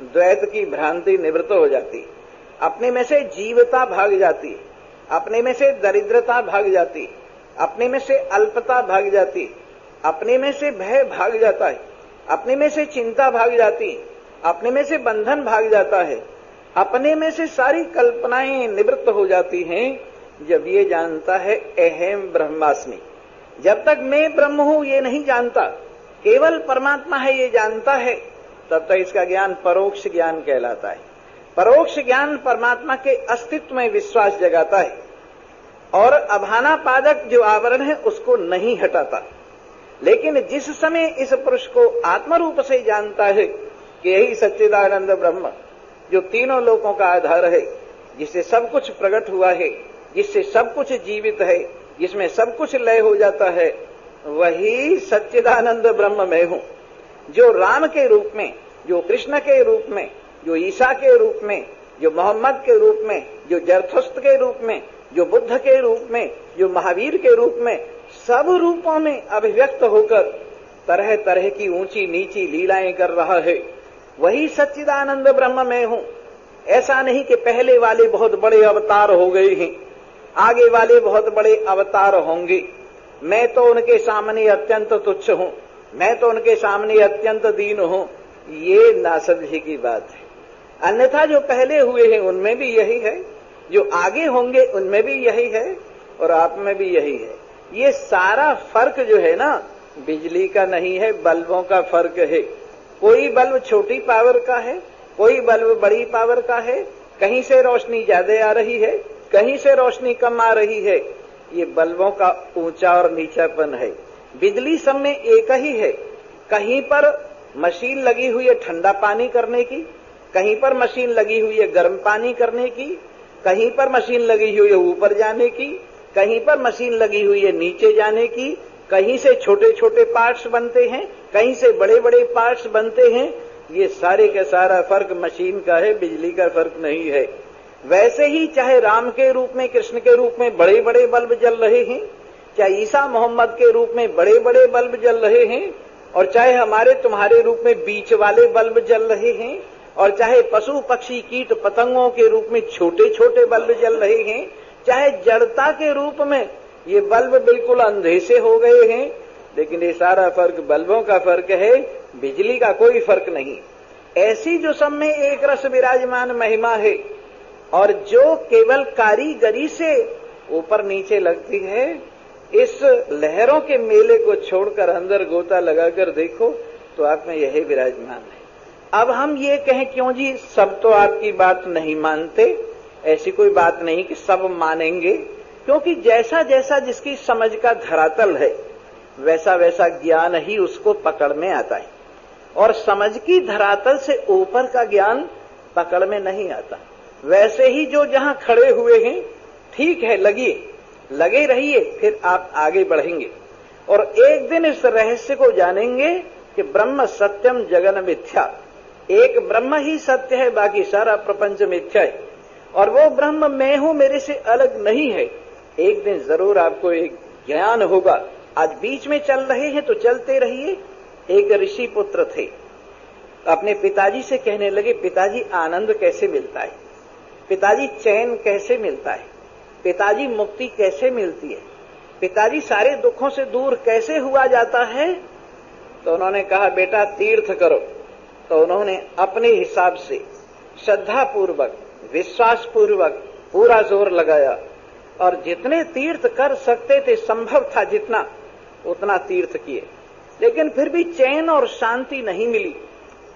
द्वैत की भ्रांति निवृत्त हो जाती, अपने में से जीवता भाग जाती, अपने में से दरिद्रता भाग जाती, अपने में से अल्पता भाग जाती, अपने में से भय भाग जाता है, अपने में से चिंता भाग जाती, अपने में से बंधन भाग जाता है, अपने में से सारी कल्पनाएं निवृत्त हो जाती हैं। जब ये जानता है अहम ब्रह्मास्मि, जब तक मैं ब्रह्म हूं ये नहीं जानता, केवल परमात्मा है ये जानता है, तब तक इसका ज्ञान परोक्ष ज्ञान कहलाता है। परोक्ष ज्ञान परमात्मा के अस्तित्व में विश्वास जगाता है और अभानापादक जो आवरण है उसको नहीं हटाता। लेकिन जिस समय इस पुरुष को आत्मरूप से जानता है कि यही सच्चिदानंद ब्रह्म जो तीनों लोकों का आधार है, जिससे सब कुछ प्रकट हुआ है, जिससे सब कुछ जीवित है, जिसमें सब कुछ लय हो जाता है, वही सच्चिदानंद ब्रह्म मैं हूं। जो राम के रूप में, जो कृष्ण के रूप में, जो ईसा के रूप में, जो मोहम्मद के रूप में, जो जरथुस्त के रूप में, जो बुद्ध के रूप में, जो महावीर के रूप में, सब रूपों में अभिव्यक्त होकर तरह तरह की ऊंची नीची लीलाएं कर रहा है, वही सच्चिदानंद ब्रह्म मैं हूं। ऐसा नहीं कि पहले वाले बहुत बड़े अवतार हो गए हैं, आगे वाले बहुत बड़े अवतार होंगे, मैं तो उनके सामने अत्यंत तुच्छ हूं, मैं तो उनके सामने अत्यंत दीन हूं। ये नासमझी की बात है। अन्यथा जो पहले हुए हैं उनमें भी यही है, जो आगे होंगे उनमें भी यही है, और आप में भी यही है। ये सारा फर्क जो है ना, बिजली का नहीं है, बल्बों का फर्क है। कोई बल्ब छोटी पावर का है, कोई बल्ब बड़ी पावर का है, कहीं से रोशनी ज्यादा आ रही है, कहीं से रोशनी कम आ रही है। ये बल्बों का ऊंचा और नीचापन है। बिजली सब में एक ही है। कहीं पर मशीन लगी हुई है ठंडा पानी करने की, कहीं पर मशीन लगी हुई है गर्म पानी करने की, कहीं पर मशीन लगी हुई है ऊपर जाने की, कहीं पर मशीन लगी हुई है नीचे जाने की, कहीं से छोटे छोटे पार्ट्स बनते हैं, कहीं से बड़े बड़े पार्ट्स बनते हैं। ये सारे का सारा फर्क मशीन का है, बिजली का फर्क नहीं है। वैसे ही चाहे राम के रूप में, कृष्ण के रूप में बड़े बड़े बल्ब जल रहे हैं, चाहे ईसा मोहम्मद के रूप में बड़े बड़े बल्ब जल रहे हैं, और चाहे हमारे तुम्हारे रूप में बीच वाले बल्ब जल रहे हैं, और चाहे पशु पक्षी कीट पतंगों के रूप में छोटे छोटे बल्ब जल रहे हैं, चाहे जड़ता के रूप में ये बल्ब बिल्कुल अंधे से हो गए हैं, लेकिन ये सारा फर्क बल्बों का फर्क है, बिजली का कोई फर्क नहीं। ऐसी जो सब में एक रस विराजमान महिमा है और जो केवल कारीगरी से ऊपर नीचे लगती है, इस लहरों के मेले को छोड़कर अंदर गोता लगाकर देखो तो आप में यही विराजमान है। अब हम ये कहें क्यों जी सब तो आपकी बात नहीं मानते, ऐसी कोई बात नहीं कि सब मानेंगे, क्योंकि जैसा जैसा जिसकी समझ का धरातल है वैसा वैसा ज्ञान ही उसको पकड़ में आता है, और समझ की धरातल से ऊपर का ज्ञान पकड़ में नहीं आता। वैसे ही जो जहां खड़े हुए हैं ठीक है, लगे रहिए, फिर आप आगे बढ़ेंगे और एक दिन इस रहस्य को जानेंगे कि ब्रह्म सत्यम जगन मिथ्या, एक ब्रह्म ही सत्य है, बाकी सारा प्रपंच मिथ्या है, और वो ब्रह्म मैं हूं, मेरे से अलग नहीं है। एक दिन जरूर आपको एक ज्ञान होगा। आज बीच में चल रहे हैं तो चलते रहिए। एक ऋषि पुत्र थे, अपने पिताजी से कहने लगे, पिताजी आनंद कैसे मिलता है, पिताजी चैन कैसे मिलता है, पिताजी मुक्ति कैसे मिलती है, पिताजी सारे दुखों से दूर कैसे हुआ जाता है। तो उन्होंने कहा बेटा तीर्थ करो। तो उन्होंने अपने हिसाब से श्रद्धा पूर्वक विश्वास पूर्वक पूरा जोर लगाया और जितने तीर्थ कर सकते थे, संभव था जितना, उतना तीर्थ किए, लेकिन फिर भी चैन और शांति नहीं मिली।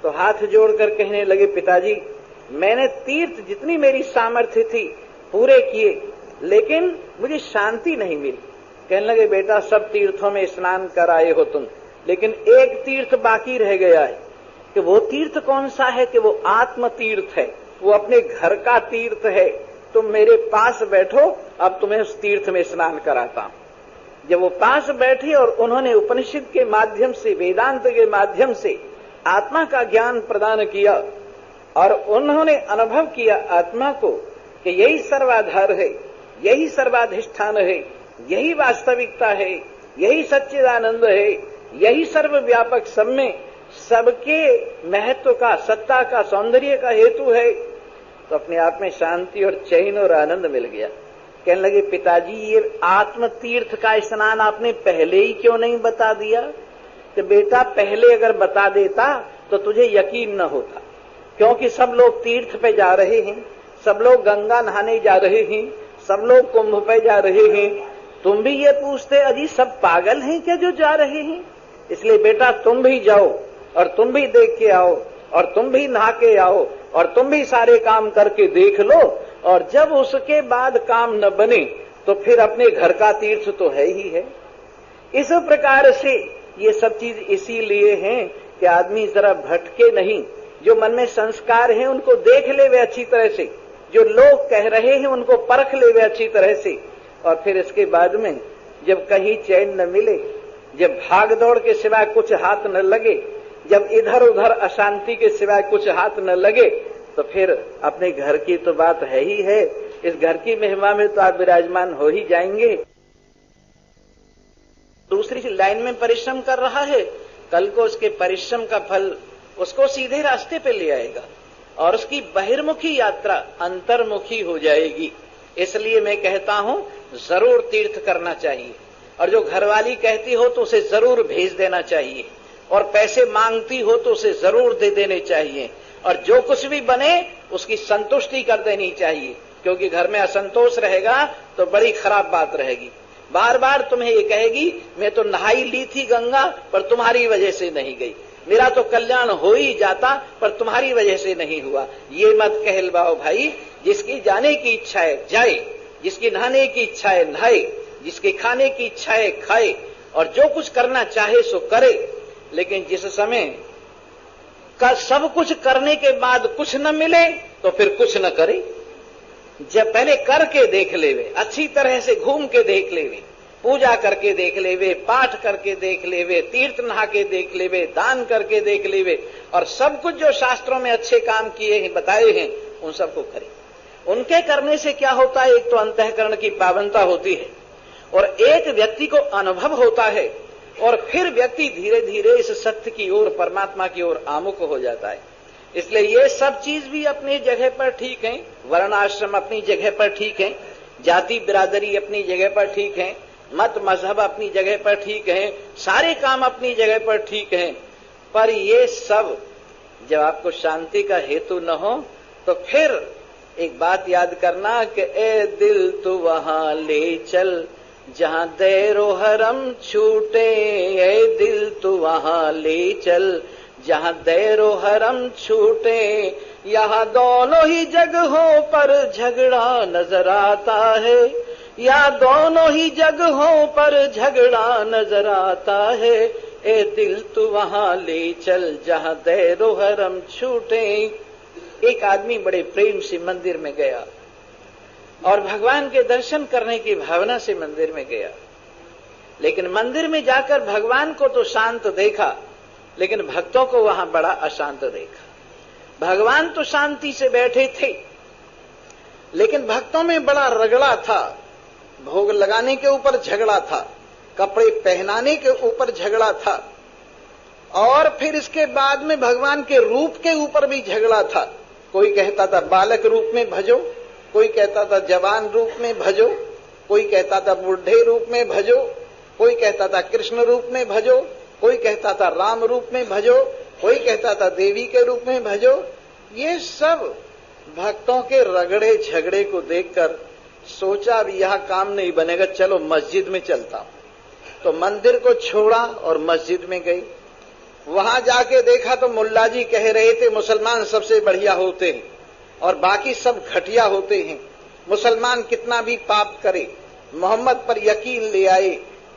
तो हाथ जोड़कर कहने लगे पिताजी मैंने तीर्थ जितनी मेरी सामर्थ्य थी पूरे किए, लेकिन मुझे शांति नहीं मिली। कहने लगे बेटा सब तीर्थों में स्नान कर आए हो तुम, लेकिन एक तीर्थ बाकी रह गया है। कि वो तीर्थ कौन सा है? कि वो आत्म तीर्थ है, वो अपने घर का तीर्थ है। तुम मेरे पास बैठो, अब तुम्हें उस तीर्थ में स्नान कराता हूं। जब वो पास बैठे और उन्होंने उपनिषद के माध्यम से, वेदांत के माध्यम से आत्मा का ज्ञान प्रदान किया और उन्होंने अनुभव किया आत्मा को कि यही सर्वाधार है, यही सर्वाधिष्ठान है, यही वास्तविकता है, यही सच्चिदानंद है, यही सर्वव्यापक सब में सबके महत्व का, सत्ता का, सौंदर्य का हेतु है। तो अपने आप में शांति और चैन और आनंद मिल गया। कहने लगे पिताजी ये आत्म तीर्थ का स्नान आपने पहले ही क्यों नहीं बता दिया? कि बेटा पहले अगर बता देता तो तुझे यकीन न होता, क्योंकि सब लोग तीर्थ पे जा रहे हैं, सब लोग गंगा नहाने जा रहे हैं, सब लोग कुंभ पे जा रहे हैं, तुम भी ये पूछते अजी सब पागल हैं क्या जो जा रहे हैं? इसलिए बेटा तुम भी जाओ और तुम भी देख के आओ और तुम भी नहा के आओ और तुम भी सारे काम करके देख लो, और जब उसके बाद काम न बने तो फिर अपने घर का तीर्थ तो है ही है। इस प्रकार से ये सब चीज इसीलिए हैं कि आदमी जरा भटके नहीं, जो मन में संस्कार हैं उनको देख ले वे अच्छी तरह से, जो लोग कह रहे हैं उनको परख ले वे अच्छी तरह से, और फिर इसके बाद में जब कहीं चैन न मिले, जब भाग दौड़ के सिवाय कुछ हाथ न लगे, जब इधर उधर अशांति के सिवाय कुछ हाथ न लगे, तो फिर अपने घर की तो बात है ही है। इस घर की महिमा में तो आप विराजमान हो ही जाएंगे। दूसरी लाइन में परिश्रम कर रहा है, कल को उसके परिश्रम का फल उसको सीधे रास्ते पे ले आएगा और उसकी बहिर्मुखी यात्रा अंतर्मुखी हो जाएगी। इसलिए मैं कहता हूं जरूर तीर्थ करना चाहिए, और जो घरवाली कहती हो तो उसे जरूर भेज देना चाहिए, और पैसे मांगती हो तो उसे जरूर दे देने चाहिए, और जो कुछ भी बने उसकी संतुष्टि कर देनी चाहिए, क्योंकि घर में असंतोष रहेगा तो बड़ी खराब बात रहेगी। बार बार तुम्हें ये कहेगी मैं तो नहाई ली थी गंगा पर तुम्हारी वजह से नहीं गई, मेरा तो कल्याण हो ही जाता पर तुम्हारी वजह से नहीं हुआ। ये मत कहलवाओ भाई। जिसकी जाने की इच्छा है जाए, जिसकी नहाने की इच्छा है नहाए, जिसके खाने की इच्छा है खाए, और जो कुछ करना चाहे सो करे। लेकिन जिस समय का सब कुछ करने के बाद कुछ न मिले तो फिर कुछ न करे। जब पहले करके देख लेवे, अच्छी तरह से घूम के देख लेवे, पूजा करके देख लेवे, पाठ करके देख लेवे, तीर्थ नहा के देख लेवे, दान करके देख लेवे, और सब कुछ जो शास्त्रों में अच्छे काम किए हैं, बताए हैं, उन सबको करें। उनके करने से क्या होता है, एक तो अंतःकरण की पावनता होती है और एक व्यक्ति को अनुभव होता है, और फिर व्यक्ति धीरे धीरे इस सत्य की ओर, परमात्मा की ओर आमुख हो जाता है। इसलिए ये सब चीज भी अपनी जगह पर ठीक है, वर्ण आश्रम अपनी जगह पर ठीक है, जाति बिरादरी अपनी जगह पर ठीक है, मत मजहब अपनी जगह पर ठीक है, सारे काम अपनी जगह पर ठीक है। पर ये सब जब आपको शांति का हेतु न हो तो फिर एक बात याद करना कि ए दिल तू वहां ले चल जहां दैरो हरम छूटे, ए दिल तू वहां ले चल जहां दैरो हरम छूटे। यहाँ दोनों ही जगहों पर झगड़ा नजर आता है, या दोनों ही जगहों पर झगड़ा नजर आता है। ए दिल तू वहां ले चल जहां दैरो हरम छूटे। एक आदमी बड़े प्रेम से मंदिर में गया और भगवान के दर्शन करने की भावना से मंदिर में गया, लेकिन मंदिर में जाकर भगवान को तो शांत देखा, लेकिन भक्तों को वहां बड़ा अशांत देखा। भगवान तो शांति से बैठे थे, लेकिन भक्तों में बड़ा रगड़ा था। भोग लगाने के ऊपर झगड़ा था, कपड़े पहनाने के ऊपर झगड़ा था, और फिर इसके बाद में भगवान के रूप के ऊपर भी झगड़ा था। कोई कहता था बालक रूप में भजो, कोई कहता था जवान रूप में भजो, कोई कहता था बुढ़े रूप में भजो, कोई कहता था कृष्ण रूप में भजो, कोई कहता था राम रूप में भजो, कोई कहता था देवी के रूप में भजो। ये सब भक्तों के रगड़े झगड़े को देखकर सोचा भी यह काम नहीं बनेगा, चलो मस्जिद में चलता हूं। तो मंदिर को छोड़ा और मस्जिद में गई। वहां जाके देखा तो मुल्ला जी कह रहे थे मुसलमान सबसे बढ़िया होते हैं और बाकी सब घटिया होते हैं। मुसलमान कितना भी पाप करे, मोहम्मद पर यकीन ले आए,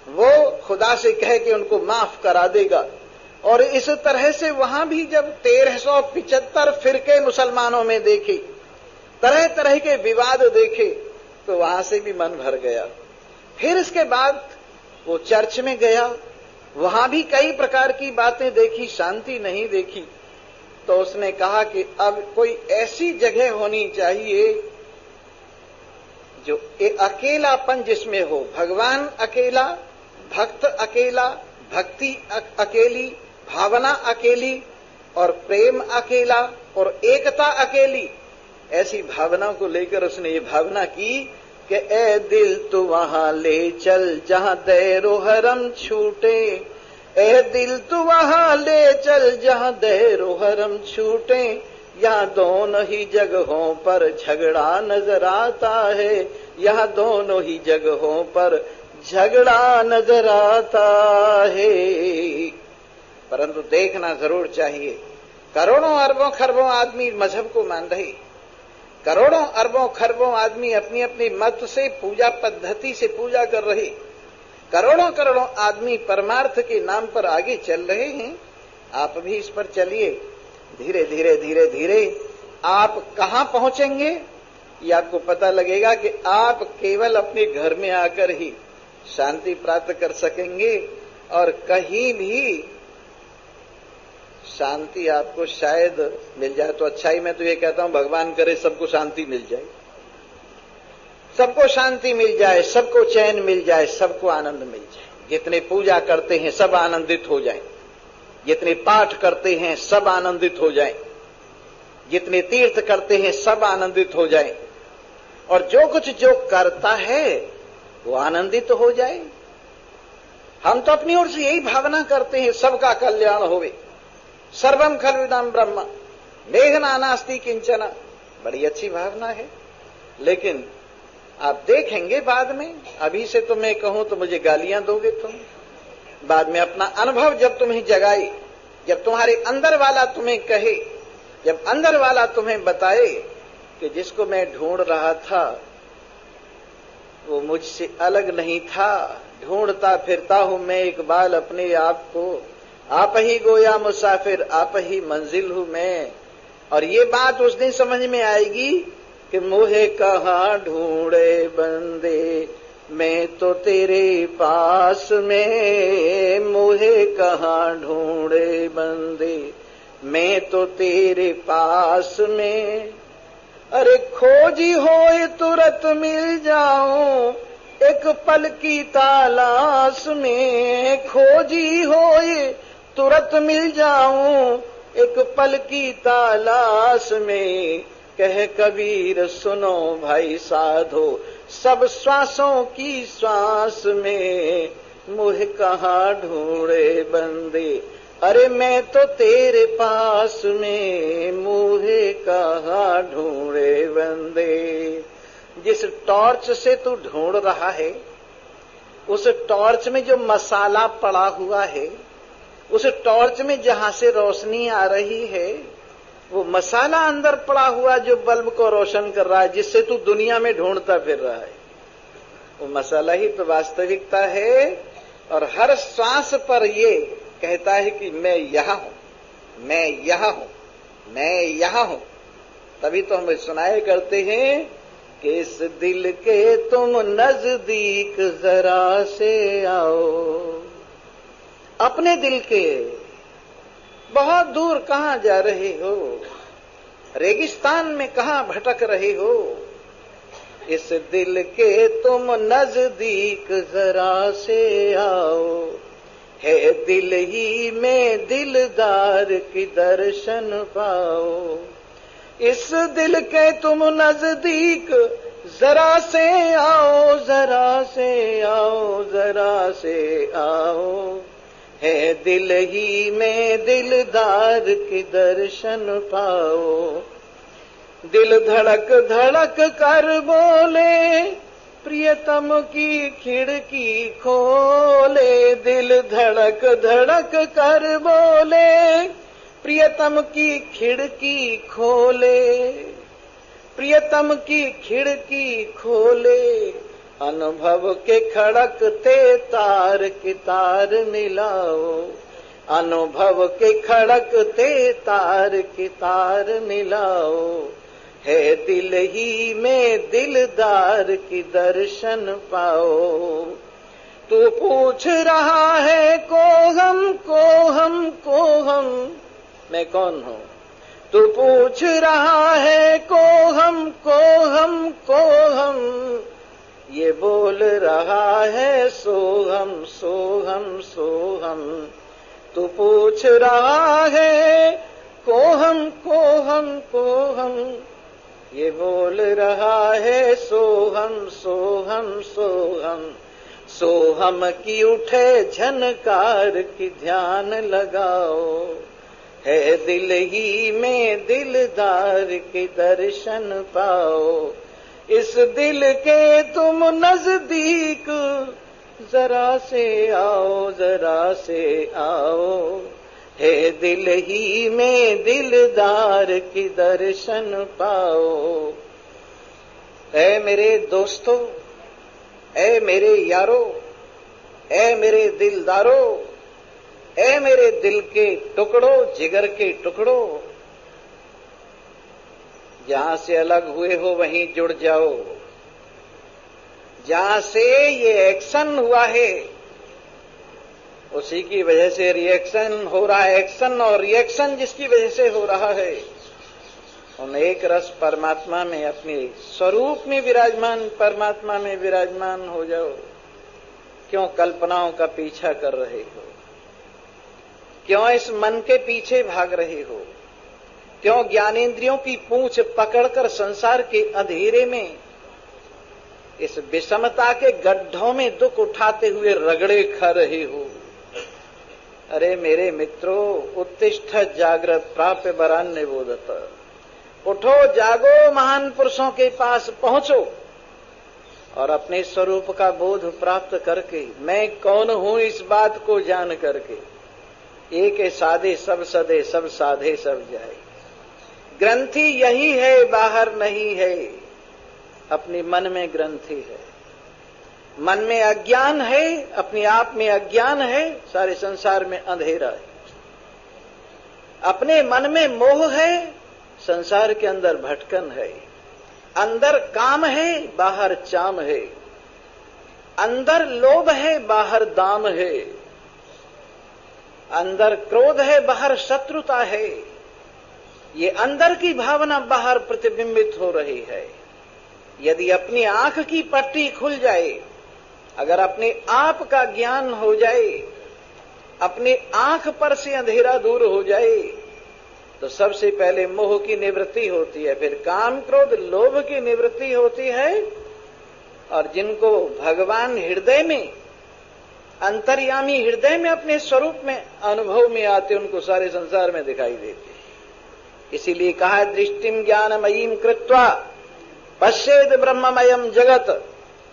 वो खुदा से कहे कि उनको माफ करा देगा। और इस तरह से वहां भी जब 1375 फिरके मुसलमानों में देखे, तरह तरह के विवाद देखे, तो वहां से भी मन भर गया। फिर इसके बाद वो चर्च में गया, वहां भी कई प्रकार की बातें देखी, शांति नहीं देखी। तो उसने कहा कि अब कोई ऐसी जगह होनी चाहिए जो एक अकेलापन जिसमें हो, भगवान अकेला, भक्त अकेला, भक्ति अकेली, भावना अकेली, और प्रेम अकेला, और एकता अकेली। ऐसी भावना को लेकर उसने ये भावना की कि ए दिल तू वहां ले चल जहां दैरो हरम छूटे, ए दिल तू वहां ले चल जहां दैरो हरम छूटे। यहाँ दोनों ही जगहों पर झगड़ा नजर आता है, यहाँ दोनों ही जगहों पर झगड़ा नजर आता है। परंतु देखना जरूर चाहिए, करोड़ों अरबों खरबों आदमी मजहब को मान रहे, करोड़ों अरबों खरबों आदमी अपनी अपनी मत से, पूजा पद्धति से पूजा कर रहे, करोड़ों करोड़ों आदमी परमार्थ के नाम पर आगे चल रहे हैं। आप भी इस पर चलिए, धीरे धीरे धीरे धीरे आप कहां पहुंचेंगे ये आपको पता लगेगा कि आप केवल अपने घर में आकर ही शांति प्राप्त कर सकेंगे, और कहीं भी शांति आपको शायद मिल जाए तो अच्छा ही। मैं तो ये कहता हूं भगवान करे सबको शांति मिल जाए, सबको शांति मिल जाए, सबको चैन मिल जाए, सबको आनंद मिल जाए। जितने पूजा करते हैं सब आनंदित हो जाएं, जितने पाठ करते हैं सब आनंदित हो जाएं, जितने तीर्थ करते हैं सब आनंदित हो जाएं, और जो कुछ जो करता है वो आनंदित हो जाए। हम तो अपनी ओर से यही भावना करते हैं सबका कल्याण होवे, सर्वम खलविदं ब्रह्म मेघना नास्ति किंचन। बड़ी अच्छी भावना है, लेकिन आप देखेंगे बाद में, अभी से तो मैं कहूं तो मुझे गालियां दोगे तुम, बाद में अपना अनुभव जब तुम्हें जगाए, जब तुम्हारे अंदर वाला तुम्हें कहे, जब अंदर वाला तुम्हें बताए कि जिसको मैं ढूंढ रहा था वो मुझसे अलग नहीं था, ढूंढता फिरता हूं मैं इकबाल अपने आप को, आप ही गोया मुसाफिर, आप ही मंजिल हूं मैं। और ये बात उस दिन समझ में आएगी कि मुझे कहाँ ढूंढे बंदे, मैं तो तेरे पास में, मुझे कहाँ ढूंढे बंदे, मैं तो तेरे पास में। अरे खोजी होए तुरंत मिल जाऊं, एक पल की तलाश में, खोजी होए तुरंत मिल जाऊं, एक पल की तलाश में। कह कबीर सुनो भाई साधो, सब श्वासों की श्वास में, मुझे कहाँ ढूंढे बंदे, अरे मैं तो तेरे पास में, मुझे कहाँ ढूंढे बंदे। जिस टॉर्च से तू ढूंढ रहा है, उस टॉर्च में जो मसाला पड़ा हुआ है, उस टॉर्च में जहां से रोशनी आ रही है, वो मसाला अंदर पड़ा हुआ जो बल्ब को रोशन कर रहा है, जिससे तू दुनिया में ढूंढता फिर रहा है, वो मसाला ही तो वास्तविकता है। और हर श्वास पर ये कहता है कि मैं यहां हूं, मैं यहां हूं, मैं यहां हूं। तभी तो हम सुनाए करते हैं कि इस दिल के तुम नजदीक जरा से आओ। अपने दिल के बहुत दूर कहां जा रहे हो, रेगिस्तान में कहां भटक रहे हो, इस दिल के तुम नजदीक जरा से आओ। है दिल ही में दिलदार की दर्शन पाओ, इस दिल के तुम नजदीक जरा से आओ, जरा से आओ, जरा से आओ। है दिल ही में दिलदार की दर्शन पाओ। दिल धड़क धड़क कर बोले, प्रियतम की खिड़की खोले, दिल धड़क धड़क कर बोले, प्रियतम की खिड़की खोले, प्रियतम की खिड़की खोले। अनुभव के खड़कते तार की तार मिलाओ, अनुभव के खड़कते तार की तार मिलाओ। है दिल ही में दिलदार की दर्शन पाओ। तू पूछ रहा है को हम मैं कौन हूँ, तू पूछ रहा है को हम ये बोल रहा है सोहम सोहम सोहम। तू पूछ रहा है को हम ये बोल रहा है सोहम सोहम सोहम। सोहम की उठे झनकार की ध्यान लगाओ। है दिल ही में दिलदार के दर्शन पाओ। इस दिल के तुम नजदीक जरा से आओ, जरा से आओ। है दिल ही में दिलदार की दर्शन पाओ। ऐ मेरे दोस्तों, ऐ मेरे यारो, ऐ मेरे दिलदारो, ऐ मेरे दिल के टुकड़ो, जिगर के टुकड़ो, जहां से अलग हुए हो वहीं जुड़ जाओ। जहां से ये एक्शन हुआ है उसी की वजह से रिएक्शन हो रहा है। एक्शन और रिएक्शन जिसकी वजह से हो रहा है, उन एक रस परमात्मा में, अपने स्वरूप में विराजमान परमात्मा में विराजमान हो जाओ। क्यों कल्पनाओं का पीछा कर रहे हो? क्यों इस मन के पीछे भाग रहे हो? क्यों ज्ञानेंद्रियों की पूंछ पकड़कर संसार के अंधेरे में इस विषमता के गड्ढों में दुख उठाते हुए रगड़े खा रहे हो? अरे मेरे मित्रों, उत्तिष्ठ जागृत प्राप्य वरान्य बोधत। उठो, जागो, महान पुरुषों के पास पहुंचो और अपने स्वरूप का बोध प्राप्त करके, मैं कौन हूं इस बात को जान करके, एक साधे सब सदे, सब साधे सब जाए। ग्रंथि यही है, बाहर नहीं है, अपने मन में ग्रंथि है। मन में अज्ञान है, अपने आप में अज्ञान है, सारे संसार में अंधेरा है। अपने मन में मोह है, संसार के अंदर भटकन है। अंदर काम है बाहर चाम है, अंदर लोभ है बाहर दाम है, अंदर क्रोध है बाहर शत्रुता है। ये अंदर की भावना बाहर प्रतिबिंबित हो रही है। यदि अपनी आंख की पट्टी खुल जाए, अगर अपने आप का ज्ञान हो जाए, अपनी आंख पर से अंधेरा दूर हो जाए, तो सबसे पहले मोह की निवृत्ति होती है, फिर काम क्रोध लोभ की निवृत्ति होती है। और जिनको भगवान हृदय में, अंतर्यामी हृदय में अपने स्वरूप में अनुभव में आते, उनको सारे संसार में दिखाई देते। इसीलिए कहा दृष्टिम ज्ञानमयीम कृत्वा पश्येद ब्रह्ममयम जगत।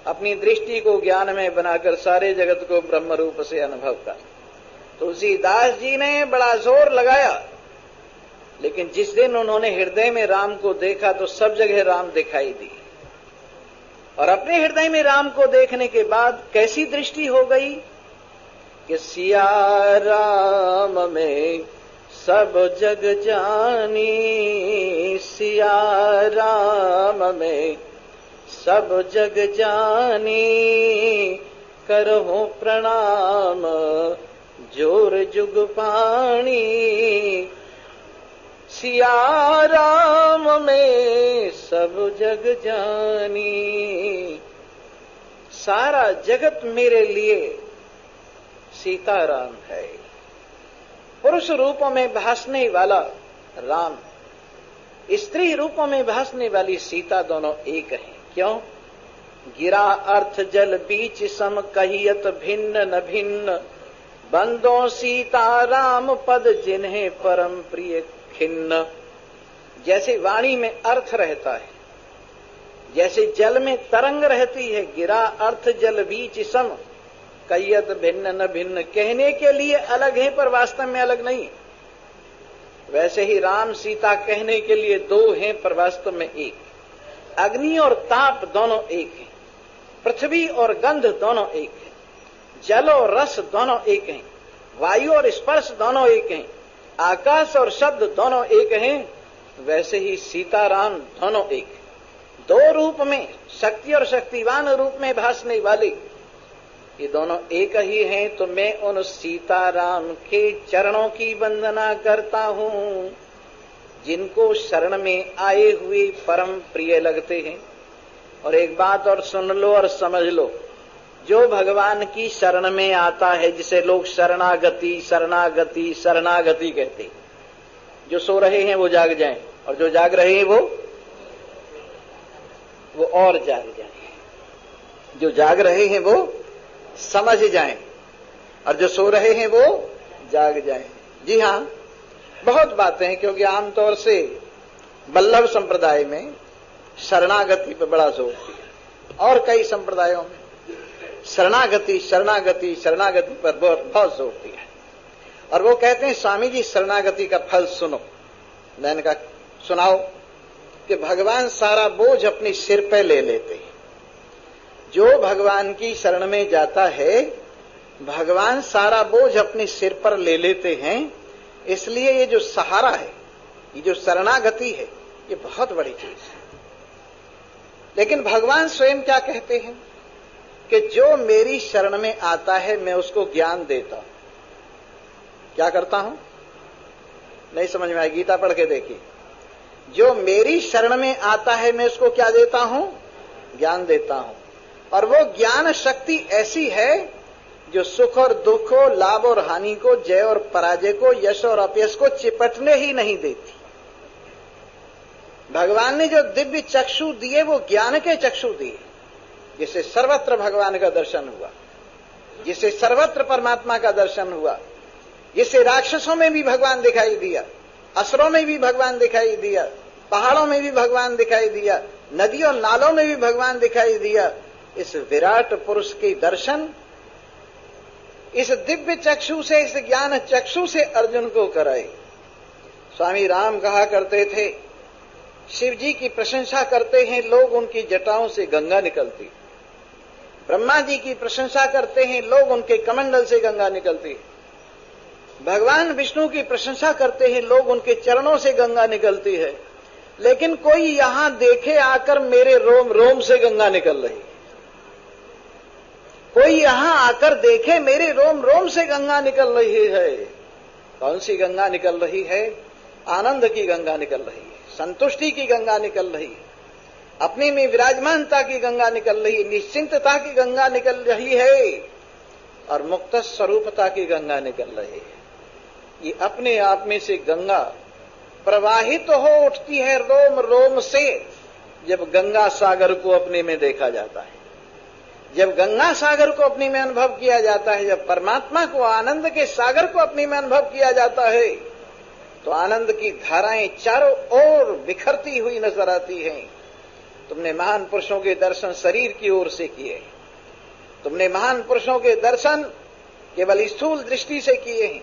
अपनी दृष्टि को ज्ञान में बनाकर सारे जगत को ब्रह्म रूप से अनुभव कर। तुलसीदास जी ने बड़ा जोर लगाया, लेकिन जिस दिन उन्होंने हृदय में राम को देखा तो सब जगह राम दिखाई दी। और अपने हृदय में राम को देखने के बाद कैसी दृष्टि हो गई कि सिया राम में सब जग जानी, सिया राम में सब जग जानी, करहु प्रणाम जोर जुग पाणी। सिया राम में सब जग जानी, सारा जगत मेरे लिए सीताराम है। पुरुष रूपों में भासने वाला राम, स्त्री रूपों में भासने वाली सीता दोनों एक हैं। क्यों? गिरा अर्थ जल बीच सम कहियत भिन्न न भिन्न, बंदों सीता राम पद जिन्हें परम प्रिय खिन्न। जैसे वाणी में अर्थ रहता है, जैसे जल में तरंग रहती है, गिरा अर्थ जल बीच सम कहियत भिन्न न भिन्न, कहने के लिए अलग है पर वास्तव में अलग नहीं। वैसे ही राम सीता कहने के लिए दो हैं पर वास्तव में एक। अग्नि और ताप दोनों एक हैं, पृथ्वी और गंध दोनों एक हैं, जल और रस दोनों एक हैं, वायु और स्पर्श दोनों एक हैं, आकाश और शब्द दोनों एक हैं। वैसे ही सीताराम दोनों एक हैं। दो रूप में, शक्ति और शक्तिवान रूप में भासने वाले ये दोनों एक ही हैं। तो मैं उन सीताराम के चरणों की वंदना करता हूं, जिनको शरण में आए हुए परम प्रिय लगते हैं। और एक बात और सुन लो और समझ लो, जो भगवान की शरण में आता है, जिसे लोग शरणागति शरणागति शरणागति कहते, जो सो रहे हैं वो जाग जाएं, और जो जाग रहे हैं वो और जाग जाएं। जो जाग रहे हैं वो समझ जाएं, और जो सो रहे हैं वो जाग जाएं। जी हां, बहुत बातें हैं, क्योंकि आमतौर से वल्लभ संप्रदाय में शरणागति पर बड़ा जोर दिया, और कई संप्रदायों में शरणागति शरणागति शरणागति पर बहुत जोर दिया है। और वो कहते हैं स्वामी जी शरणागति का फल सुनो। मैंने कहा सुनाओ। कि भगवान सारा बोझ अपने सिर पे ले लेते हैं। जो भगवान की शरण में जाता है, भगवान सारा बोझ अपने सिर पर ले लेते हैं। इसलिए ये जो सहारा है, ये जो शरणागति है, ये बहुत बड़ी चीज है। लेकिन भगवान स्वयं क्या कहते हैं कि जो मेरी शरण में आता है मैं उसको ज्ञान देता हूं। क्या करता हूं? नहीं समझ में आया, गीता पढ़ के देखिए। जो मेरी शरण में आता है मैं उसको क्या देता हूं? ज्ञान देता हूं। और वो ज्ञान शक्ति ऐसी है जो सुख और दुख को, लाभ और हानि को, जय और पराजय को, यश और अपयश को चिपटने ही नहीं देती। भगवान ने जो दिव्य चक्षु दिए वो ज्ञान के चक्षु दिए, जिससे सर्वत्र भगवान का दर्शन हुआ, जिससे सर्वत्र परमात्मा का दर्शन हुआ, जिससे राक्षसों में भी भगवान दिखाई दिया, असुरों में भी भगवान दिखाई दिया, पहाड़ों में भी भगवान दिखाई दिया, नदियों नालों में भी भगवान दिखाई दिया। इस विराट पुरुष के दर्शन इस दिव्य चक्षु से, इस ज्ञान चक्षु से अर्जुन को कराए। स्वामी राम कहा करते थे, शिव जी की प्रशंसा करते हैं लोग, उनकी जटाओं से गंगा निकलती। ब्रह्मा जी की प्रशंसा करते हैं लोग, उनके कमंडल से गंगा निकलती। भगवान विष्णु की प्रशंसा करते हैं लोग, उनके चरणों से गंगा निकलती है। लेकिन कोई यहां देखे आकर मेरे रोम रोम से गंगा निकल रही है, कोई यहां आकर देखे मेरे रोम रोम से गंगा निकल रही है। कौन सी गंगा निकल रही है? आनंद की गंगा निकल रही है, संतुष्टि की गंगा निकल रही है, अपने में विराजमानता की गंगा निकल रही है, निश्चिंतता की गंगा निकल रही है और मुक्त स्वरूपता की गंगा निकल रही है। ये अपने आप में से गंगा प्रवाहित तो हो उठती है रोम रोम से, जब गंगा सागर को अपने में देखा जाता है, जब गंगा सागर को अपने में अनुभव किया जाता है, जब परमात्मा को, आनंद के सागर को अपने में अनुभव किया जाता है, तो आनंद की धाराएं चारों ओर बिखरती हुई नजर आती हैं। तुमने महान पुरुषों के दर्शन शरीर की ओर से किए, तुमने महान पुरुषों के दर्शन केवल स्थूल दृष्टि से किए हैं,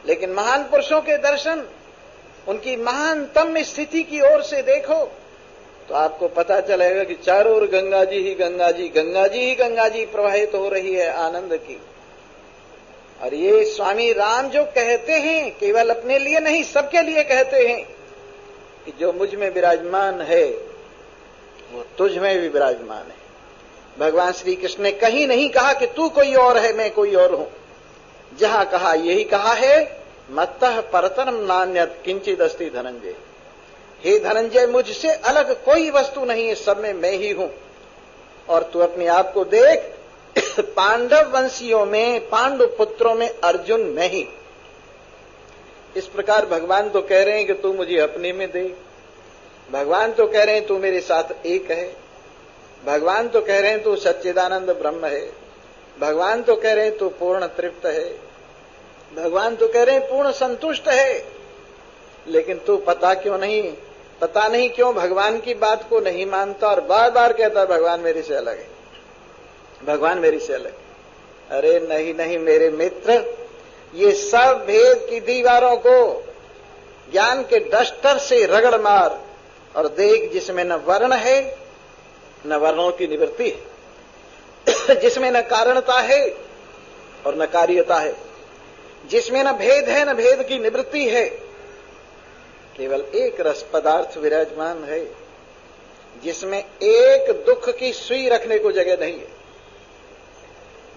लेकिन महान पुरुषों के दर्शन उनकी महानतम स्थिति की ओर से देखो तो आपको पता चलेगा कि चारों ओर गंगा जी ही गंगा जी, गंगा जी ही गंगा जी प्रवाहित हो रही है आनंद की। और ये स्वामी राम जो कहते हैं, केवल अपने लिए नहीं सबके लिए कहते हैं कि जो मुझ में विराजमान है वो तुझ में भी विराजमान है। भगवान श्री कृष्ण ने कहीं नहीं कहा कि तू कोई और है, मैं कोई और हूं। जहां कहा यही कहा है, मत्तः परतरम नान्यत् किंचित् अस्ति धनंजय। हे धनंजय, मुझसे अलग कोई वस्तु नहीं है, सब में मैं ही हूं। और तू अपने आप को देख, पांडव वंशियों में, पांडु पुत्रों में अर्जुन मैं ही। इस प्रकार भगवान तो कह रहे हैं कि तू मुझे अपने में देख, भगवान तो कह रहे हैं तू मेरे साथ एक है, भगवान तो कह रहे हैं तू सच्चिदानंद ब्रह्म है, भगवान तो कह रहे हैं तू पूर्ण तृप्त है, भगवान तो कह रहे हैं पूर्ण संतुष्ट है। लेकिन तू पता नहीं क्यों भगवान की बात को नहीं मानता और बार बार कहता है भगवान मेरे से अलग है, भगवान मेरे से अलग है। अरे नहीं नहीं मेरे मित्र, ये सब भेद की दीवारों को ज्ञान के डस्टर से रगड़ मार और देख, जिसमें न वर्ण है न वर्णों की निवृत्ति है, जिसमें न कारणता है और न कार्यता है, जिसमें न भेद है न भेद की निवृत्ति है, केवल एक रस पदार्थ विराजमान है, जिसमें एक दुख की सुई रखने को जगह नहीं है,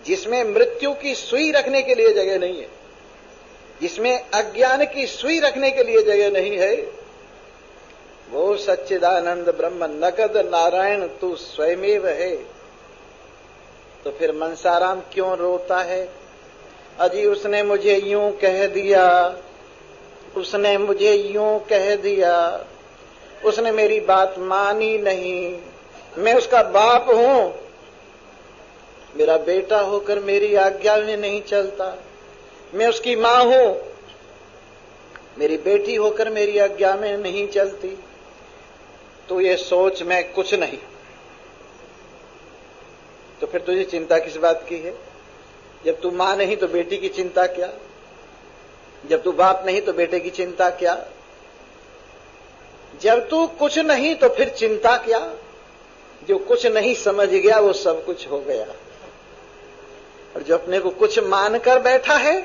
जिसमें मृत्यु की सुई रखने के लिए जगह नहीं है, जिसमें अज्ञान की सुई रखने के लिए जगह नहीं है, वो सच्चिदानंद ब्रह्म नकद नारायण तू स्वयमेव है। तो फिर मनसाराम क्यों रोता है? अजी उसने मुझे यूं कह दिया, उसने मुझे यूं कह दिया, उसने मेरी बात मानी नहीं, मैं उसका बाप हूं, मेरा बेटा होकर मेरी आज्ञा में नहीं चलता, मैं उसकी मां हूं, मेरी बेटी होकर मेरी आज्ञा में नहीं चलती, तो ये सोच मैं कुछ नहीं। तो फिर तुझे चिंता किस बात की है? जब तू मां नहीं तो बेटी की चिंता क्या, जब तू बाप नहीं तो बेटे की चिंता क्या, जब तू कुछ नहीं तो फिर चिंता क्या? जो कुछ नहीं समझ गया वो सब कुछ हो गया, और जो अपने को कुछ मानकर बैठा है,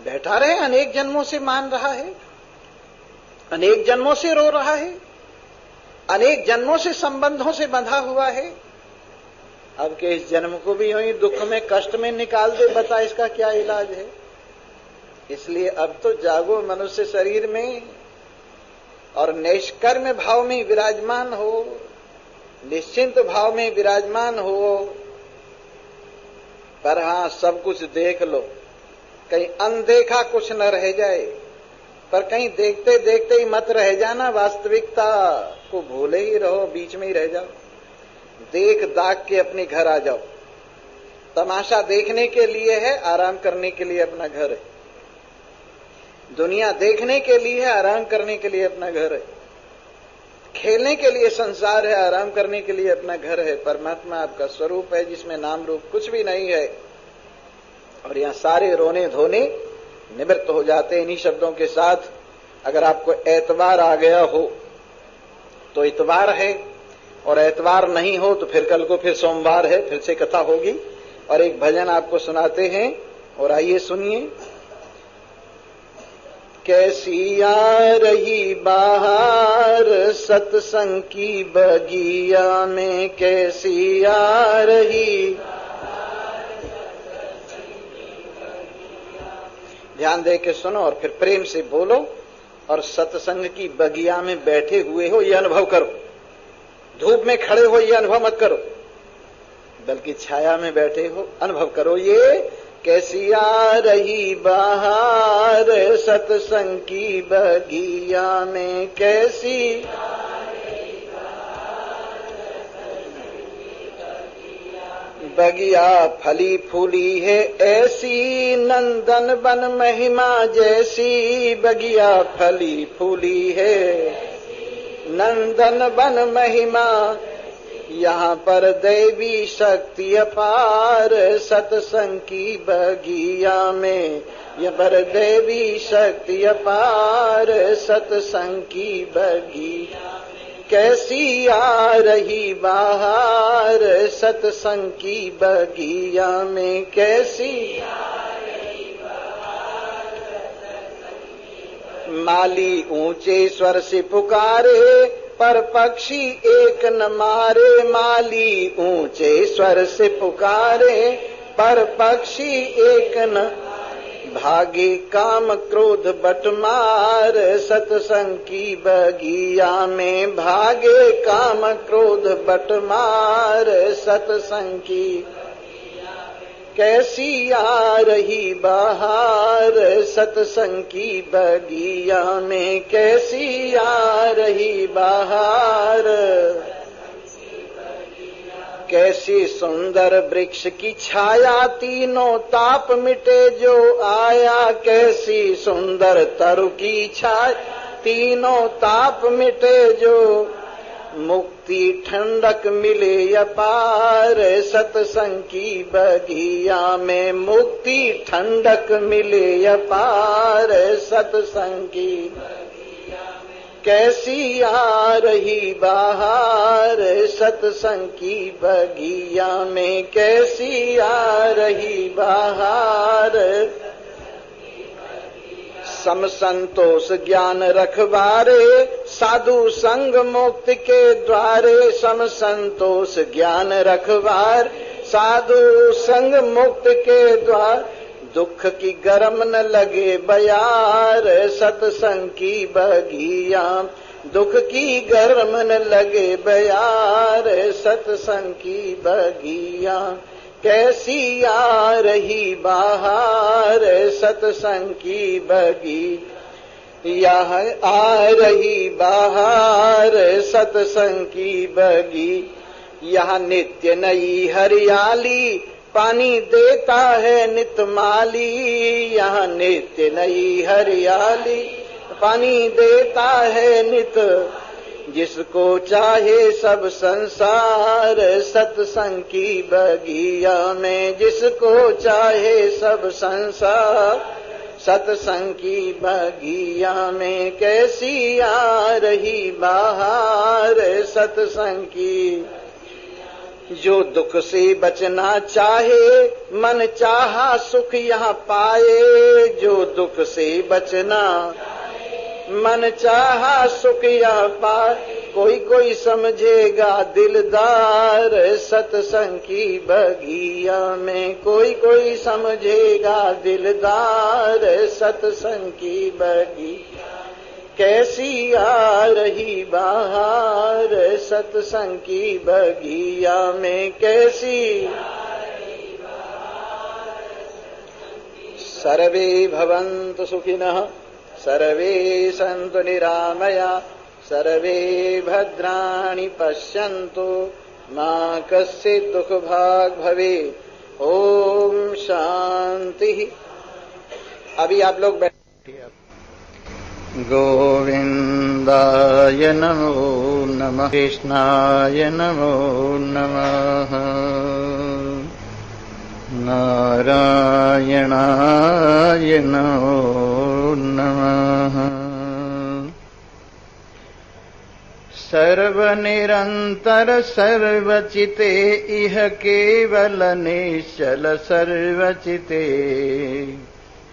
बैठा रहे, अनेक जन्मों से मान रहा है, अनेक जन्मों से रो रहा है, अनेक जन्मों से संबंधों से बंधा हुआ है, अब के इस जन्म को भी यूं ही दुख में कष्ट में निकाल दे, बता इसका क्या इलाज है? इसलिए अब तो जागो मनुष्य शरीर में और निष्कर्म भाव में विराजमान हो, निश्चिंत भाव में विराजमान हो। पर हां, सब कुछ देख लो, कहीं अनदेखा कुछ न रह जाए, पर कहीं देखते देखते ही मत रह जाना, वास्तविकता को भूले ही रहो, बीच में ही रह जाओ। देख दाग के अपने घर आ जाओ। तमाशा देखने के लिए है, आराम करने के लिए अपना घर है। दुनिया देखने के लिए है, आराम करने के लिए अपना घर है। खेलने के लिए संसार है, आराम करने के लिए अपना घर है। परमात्मा आपका स्वरूप है, जिसमें नाम रूप कुछ भी नहीं है, और यहां सारे रोने धोने निवृत्त हो जाते हैं। इन्हीं शब्दों के साथ अगर आपको एतवार आ गया हो तो इतवार है, और एतवार नहीं हो तो फिर कल को फिर सोमवार है, फिर से कथा होगी। और एक भजन आपको सुनाते हैं, और आइए सुनिए। कैसी आ रही बाहर सत्संग की बगिया में, कैसी आ रही। ध्यान दे के सुनो और फिर प्रेम से बोलो और सत्संग की बगिया में बैठे हुए हो ये अनुभव करो। धूप में खड़े हो ये अनुभव मत करो, बल्कि छाया में बैठे हो अनुभव करो। ये कैसी आ रही बाहर सत्संग की बगिया में, कैसी बगिया फली फूली है ऐसी, नंदन बन महिमा जैसी। बगिया फली फूली है नंदन बन महिमा, यहाँ पर दैवी शक्ति अपार सत्संग की बगिया में। यहाँ पर दैवी शक्ति अपार सत्संग की बगिया, कैसी आ रही बाहर सत्संग की बगिया में, कैसी माली ऊंचे स्वर से पुकारे पर पक्षी एक न मारे। माली ऊंचे स्वर से पुकारे पर पक्षी एक न भागे। काम क्रोध बटमार सत्संग की बगिया में, भागे काम क्रोध बटमार सत्संग की। कैसी आ रही बाहर सत्संग की बगिया में, कैसी आ रही बाहर। कैसी सुंदर वृक्ष की छाया तीनों ताप मिटे जो आया। कैसी सुंदर तरु की छाया तीनों ताप मिटे जो, मुक्ति ठंडक मिले अपार सत्संग की बगिया में। मुक्ति ठंडक मिले अपार सत्संग की, कैसी आ रही बाहर सत्संग की बगिया में, कैसी आ रही बाहर। सम संतोष ज्ञान रखवारे साधु संग मुक्त के द्वारे। सम संतोष ज्ञान रखवार साधु संग मुक्त के द्वार। दुख की गरम न लगे बयार सत्संग की बगिया, दुख की गरम न लगे बयार सत्संग की बगिया। कैसी आ रही बाहर सत्संग की बगी, यह आ रही बाहर सत्संग की बगी। यह नित्य नई हरियाली पानी देता है नित माली। यहाँ नित्य नई हरियाली पानी देता है नित, जिसको चाहे सब संसार सत्संग की बगिया में। जिसको चाहे सब संसार सत्संग की बगिया में, कैसी आ रही बाहर सत्संग की। जो दुख से बचना चाहे मन चाहा सुख यहाँ पाए। जो दुख से बचना मन चाहा सुख यहाँ पाए। कोई कोई समझेगा दिलदार सत्संग की बगिया में। कोई कोई समझेगा दिलदार सत्संग की बगिया। कैसी आ रही बाहर सत्संग की बगिया में, कैसी। सर्वे भवन्तु सुखिनः, सर्वे सन्तु निरामया, सर्वे भद्राणि पश्यन्तु, मा कश्चित् दुःखभाग् भवेत्। ओम शांति। अभी आप लोग बैठिए। गोविंदाय नमो नमः, कृष्णाय नमो नमः, नारायणाय नमो नमः। सर्वनिरन्तर सर्वचिते इह केवल निश्चल सर्वचिते,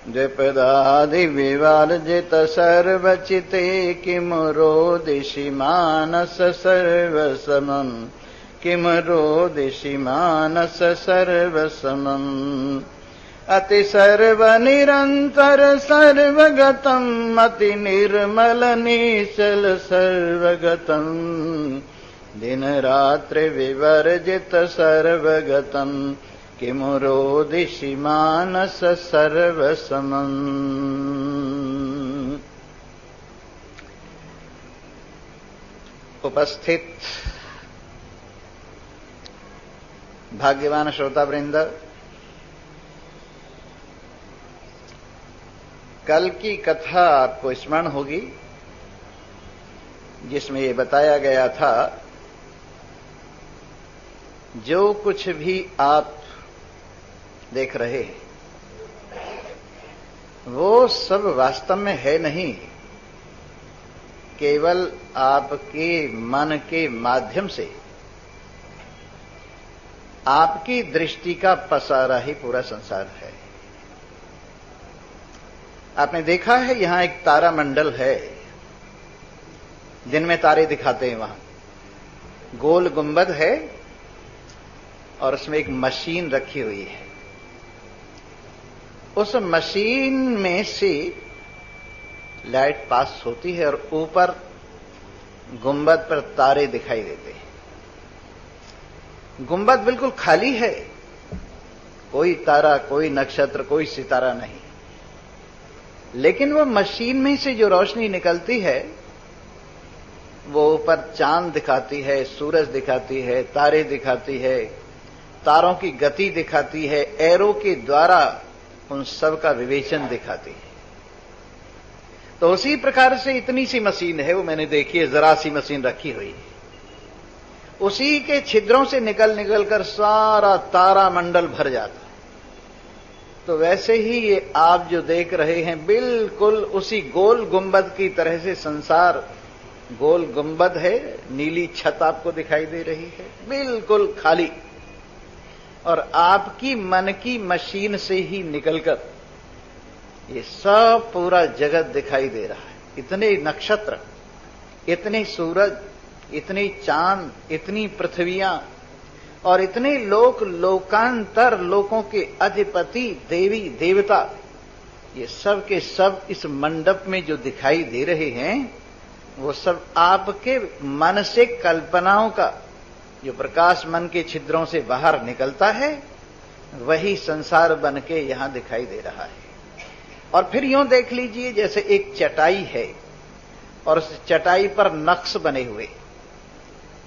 द्विपदादि विवर्जित सर्वचिते किम रोदिषि मानस सर्वसमम् किम रोदिषि मानस सर्वसमम् अति सर्वनिरन्तर सर्वगतम् अति निर्मल निश्चल सर्वगतम् दिन रात्रि विवर्जित सर्वगतम् किम रोदिषि मानस सर्वसमम्। उपस्थित भाग्यवान श्रोतावृंद, कल की कथा आपको स्मरण होगी जिसमें ये बताया गया था जो कुछ भी आप देख रहे हैं वो सब वास्तव में है नहीं, केवल आपके मन के माध्यम से आपकी दृष्टि का पसारा ही पूरा संसार है। आपने देखा है यहां एक तारा मंडल है, दिन में तारे दिखाते हैं, वहां गोल गुंबद है और उसमें एक मशीन रखी हुई है। उस मशीन में से लाइट पास होती है और ऊपर गुंबद पर तारे दिखाई देते हैं। गुंबद बिल्कुल खाली है, कोई तारा, कोई नक्षत्र, कोई सितारा नहीं, लेकिन वो मशीन में से जो रोशनी निकलती है वो ऊपर चांद दिखाती है, सूरज दिखाती है, तारे दिखाती है, तारों की गति दिखाती है, एरो के द्वारा उन सब का विवेचन दिखाती है। तो उसी प्रकार से इतनी सी मशीन है, वो मैंने देखी है, जरा सी मशीन रखी हुई है, उसी के छिद्रों से निकल निकल कर सारा तारा मंडल भर जाता है। तो वैसे ही ये आप जो देख रहे हैं बिल्कुल उसी गोल गुंबद की तरह से संसार गोल गुंबद है, नीली छत आपको दिखाई दे रही है, बिल्कुल खाली, और आपकी मन की मशीन से ही निकलकर ये सब पूरा जगत दिखाई दे रहा है। इतने नक्षत्र, इतने सूरज, इतने चांद, इतनी पृथ्वियां और इतने लोक लोकांतर लोकों के अधिपति देवी देवता, ये सब के सब इस मंडप में जो दिखाई दे रहे हैं वो सब आपके मन से कल्पनाओं का जो प्रकाश मन के छिद्रों से बाहर निकलता है वही संसार बन के यहां दिखाई दे रहा है। और फिर यूं देख लीजिए जैसे एक चटाई है और उस चटाई पर नक्श बने हुए,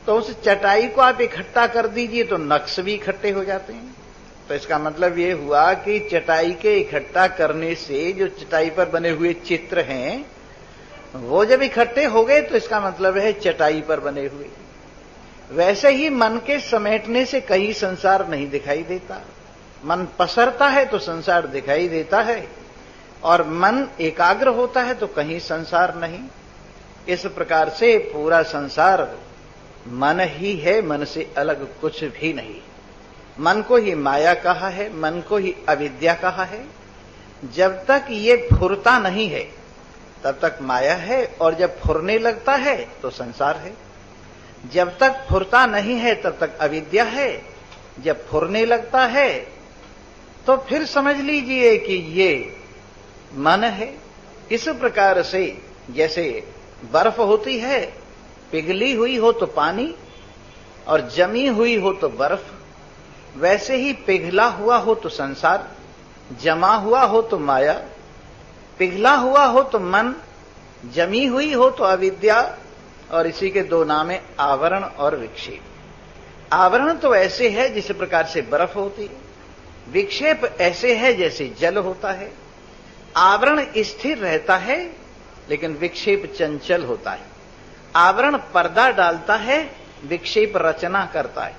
तो उस चटाई को आप इकट्ठा कर दीजिए तो नक्श भी इकट्ठे हो जाते हैं। तो इसका मतलब यह हुआ कि चटाई के इकट्ठा करने से जो चटाई पर बने हुए चित्र हैं वो जब इकट्ठे हो गए तो इसका मतलब है चटाई पर बने हुए। वैसे ही मन के समेटने से कहीं संसार नहीं दिखाई देता, मन पसरता है तो संसार दिखाई देता है, और मन एकाग्र होता है तो कहीं संसार नहीं। इस प्रकार से पूरा संसार मन ही है, मन से अलग कुछ भी नहीं। मन को ही माया कहा है, मन को ही अविद्या कहा है। जब तक ये फुरता नहीं है तब तक माया है, और जब फुरने लगता है तो संसार है। जब तक फुरता नहीं है तब तक अविद्या है, जब फुरने लगता है तो फिर समझ लीजिए कि ये मन है। इस प्रकार से जैसे बर्फ होती है, पिघली हुई हो तो पानी और जमी हुई हो तो बर्फ, वैसे ही पिघला हुआ हो तो संसार, जमा हुआ हो तो माया, पिघला हुआ हो तो मन, जमी हुई हो तो अविद्या, और इसी के दो नाम है आवरण और विक्षेप। आवरण तो ऐसे है जिस प्रकार से बर्फ होती है, विक्षेप ऐसे है जैसे जल होता है। आवरण स्थिर रहता है लेकिन विक्षेप चंचल होता है। आवरण पर्दा डालता है, विक्षेप रचना करता है।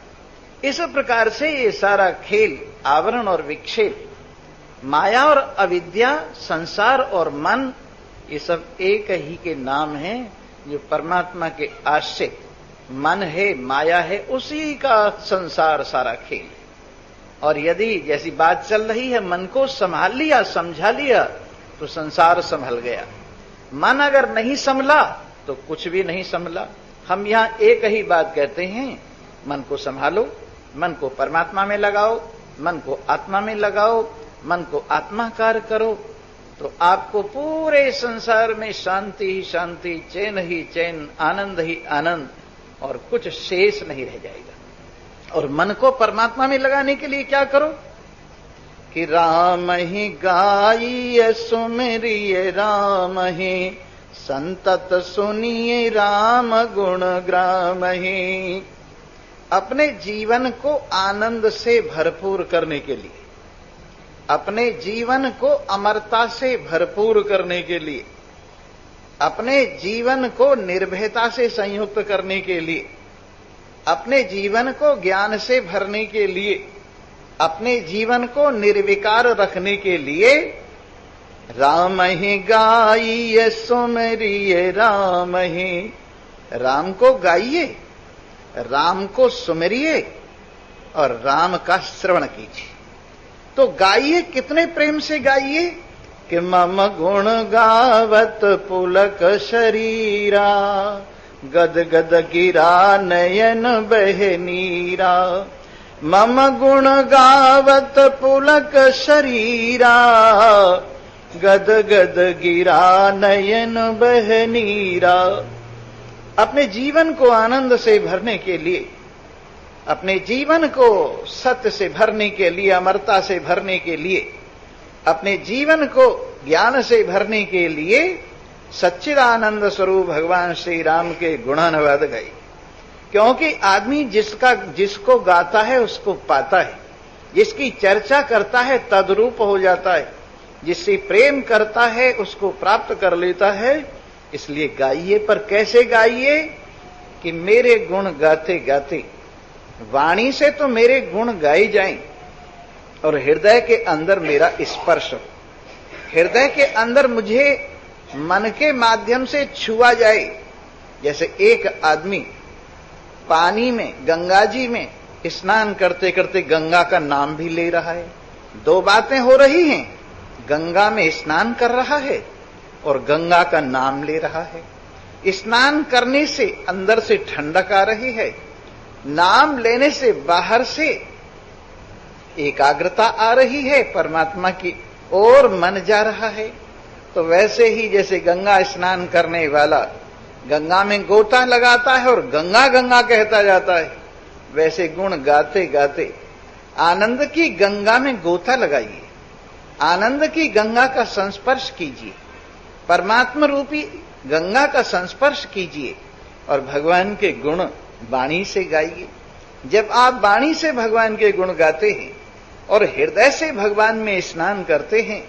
इस प्रकार से ये सारा खेल आवरण और विक्षेप, माया और अविद्या, संसार और मन, ये सब एक ही के नाम हैं जो परमात्मा के आश्रित मन है, माया है, उसी का संसार सारा खेल। और यदि जैसी बात चल रही है मन को संभाल लिया, समझा लिया, तो संसार संभल गया। मन अगर नहीं संभला तो कुछ भी नहीं संभला। हम यहां एक ही बात कहते हैं, मन को संभालो, मन को परमात्मा में लगाओ, मन को आत्मा में लगाओ, मन को आत्माकार करो, तो आपको पूरे संसार में शांति ही शांति, चैन ही चैन, आनंद ही आनंद, और कुछ शेष नहीं रह जाएगा। और मन को परमात्मा में लगाने के लिए क्या करो कि राम ही गाइए सुमिरिए राम ही, संतत सुनिए राम गुण ग्राम ही। अपने जीवन को आनंद से भरपूर करने के लिए, अपने जीवन को अमरता से भरपूर करने के लिए, अपने जीवन को निर्भयता से संयुक्त करने के लिए, अपने जीवन को ज्ञान से भरने के लिए, अपने जीवन को निर्विकार रखने के लिए राम ही गाइए सुमिरिए राम ही। राम को गाइए, राम को सुमिरिए और राम का श्रवण कीजिए। तो गाइए, कितने प्रेम से गाइए कि मम गुण गावत पुलक शरीरा, गद गद गिरा नयन बह नीरा। मम गुण गावत पुलक शरीरा, गद गद गिरा नयन बह नीरा। अपने जीवन को आनंद से भरने के लिए, अपने जीवन को सत्य से भरने के लिए, अमरता से भरने के लिए, अपने जीवन को ज्ञान से भरने के लिए सच्चिदानंद स्वरूप भगवान श्री राम के गुणानुवाद गाई। क्योंकि आदमी जिसको गाता है उसको पाता है, जिसकी चर्चा करता है तद्रूप हो जाता है, जिससे प्रेम करता है उसको प्राप्त कर लेता है। इसलिए गाइए, पर कैसे गाइए कि मेरे गुण गाते गाते वाणी से तो मेरे गुण गाए जाएं और हृदय के अंदर मेरा स्पर्श हो, हृदय के अंदर मुझे मन के माध्यम से छुआ जाए। जैसे एक आदमी पानी में, गंगा जी में स्नान करते करते गंगा का नाम भी ले रहा है। दो बातें हो रही हैं, गंगा में स्नान कर रहा है और गंगा का नाम ले रहा है। स्नान करने से अंदर से ठंडक आ रही है, नाम लेने से बाहर से एकाग्रता आ रही है, परमात्मा की ओर मन जा रहा है। तो वैसे ही जैसे गंगा स्नान करने वाला गंगा में गोता लगाता है और गंगा गंगा कहता जाता है, वैसे गुण गाते गाते आनंद की गंगा में गोता लगाइए, आनंद की गंगा का संस्पर्श कीजिए, परमात्मा रूपी गंगा का संस्पर्श कीजिए और भगवान के गुण वाणी से गाइए। जब आप वाणी से भगवान के गुण गाते हैं और हृदय से भगवान में स्नान करते हैं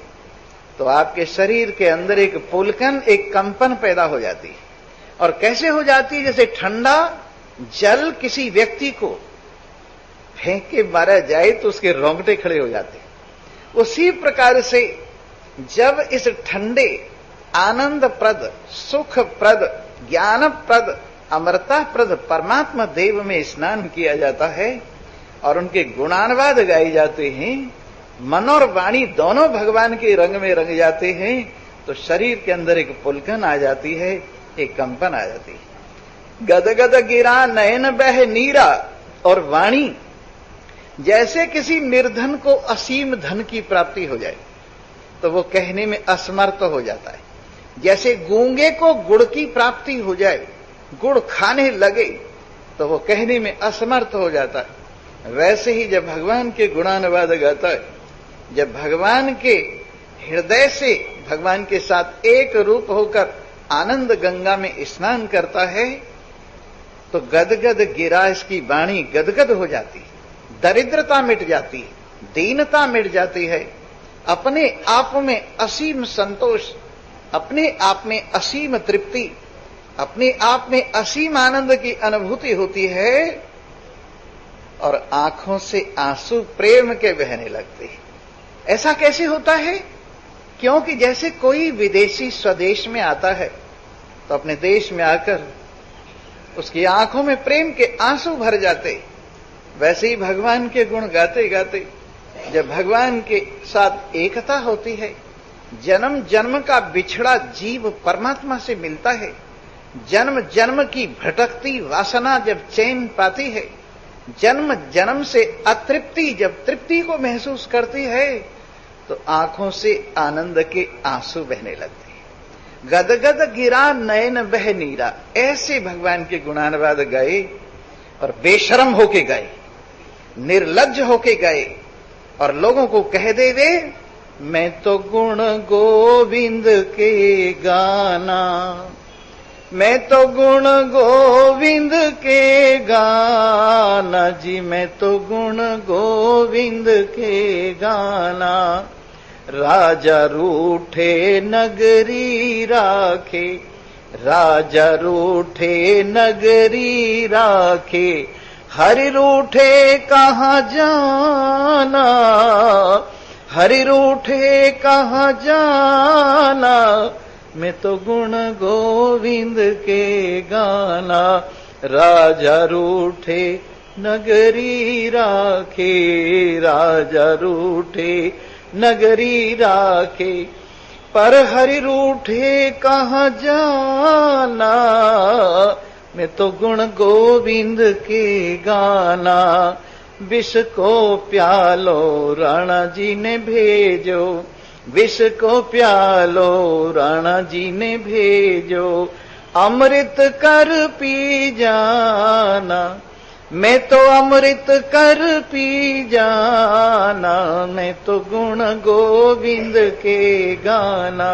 तो आपके शरीर के अंदर एक पुलकन, एक कंपन पैदा हो जाती है। और कैसे हो जाती है? जैसे ठंडा जल किसी व्यक्ति को फेंक के मारा जाए तो उसके रोंगटे खड़े हो जाते हैं। उसी प्रकार से जब इस ठंडे, आनंदप्रद, सुखप्रद, ज्ञानप्रद, अमरताप्रद परमात्मा देव में स्नान किया जाता है और उनके गुणानुवाद गाए जाते हैं, मन और वाणी दोनों भगवान के रंग में रंग जाते हैं, तो शरीर के अंदर एक पुलकन आ जाती है, एक कंपन आ जाती है। गद गद गिरा नयन बह नीरा। और वाणी जैसे किसी निर्धन को असीम धन की प्राप्ति हो जाए तो वो कहने में असमर्थ हो जाता है। जैसे गूंगे को गुड़ की प्राप्ति हो जाए, गुड़ खाने लगे तो वो कहने में असमर्थ हो जाता है। वैसे ही जब भगवान के गुणानुवाद गाता है, जब भगवान के हृदय से भगवान के साथ एक रूप होकर आनंद गंगा में स्नान करता है तो गदगद गिरा इसकी वाणी गदगद हो जाती है, दरिद्रता मिट जाती है, दीनता मिट जाती है, अपने आप में असीम संतोष, अपने आप में असीम तृप्ति, अपने आप में असीम आनंद की अनुभूति होती है और आंखों से आंसू प्रेम के बहने लगते हैं। ऐसा कैसे होता है? क्योंकि जैसे कोई विदेशी स्वदेश में आता है तो अपने देश में आकर उसकी आंखों में प्रेम के आंसू भर जाते, वैसे ही भगवान के गुण गाते गाते जब भगवान के साथ एकता होती है, जन्म जन्म का बिछड़ा जीव परमात्मा से मिलता है, जन्म जन्म की भटकती वासना जब चैन पाती है, जन्म जन्म से अतृप्ति जब तृप्ति को महसूस करती है, तो आंखों से आनंद के आंसू बहने लगते हैं। गदगद गिरा नयन बह नीरा, ऐसे भगवान के गुणानुवाद गाए और बेशरम होके गए, निर्लज्ज होके गए और लोगों को कह दे वे, मैं तो गुण गोविंद के गाना, मैं तो गुण गोविंद के गाना जी, मैं तो गुण गोविंद के गाना। राजा रूठे नगरी राखे, राजा रूठे नगरी राखे, हरि रूठे कहाँ जाना, हरि रूठे कहाँ जाना, मैं तो गुण गोविंद के गाना। राजा रूठे नगरी राखे, राजा रूठे नगरी राखे, पर हरि रूठे कहाँ जाना, मैं तो गुण गोविंद के गाना। विष को प्यालो राणा जी ने भेजो, विष को प्यालो राणा जी ने भेजो, अमृत कर पी जाना, मैं तो अमृत कर पी जाना, मैं तो गुण गोविंद के गाना,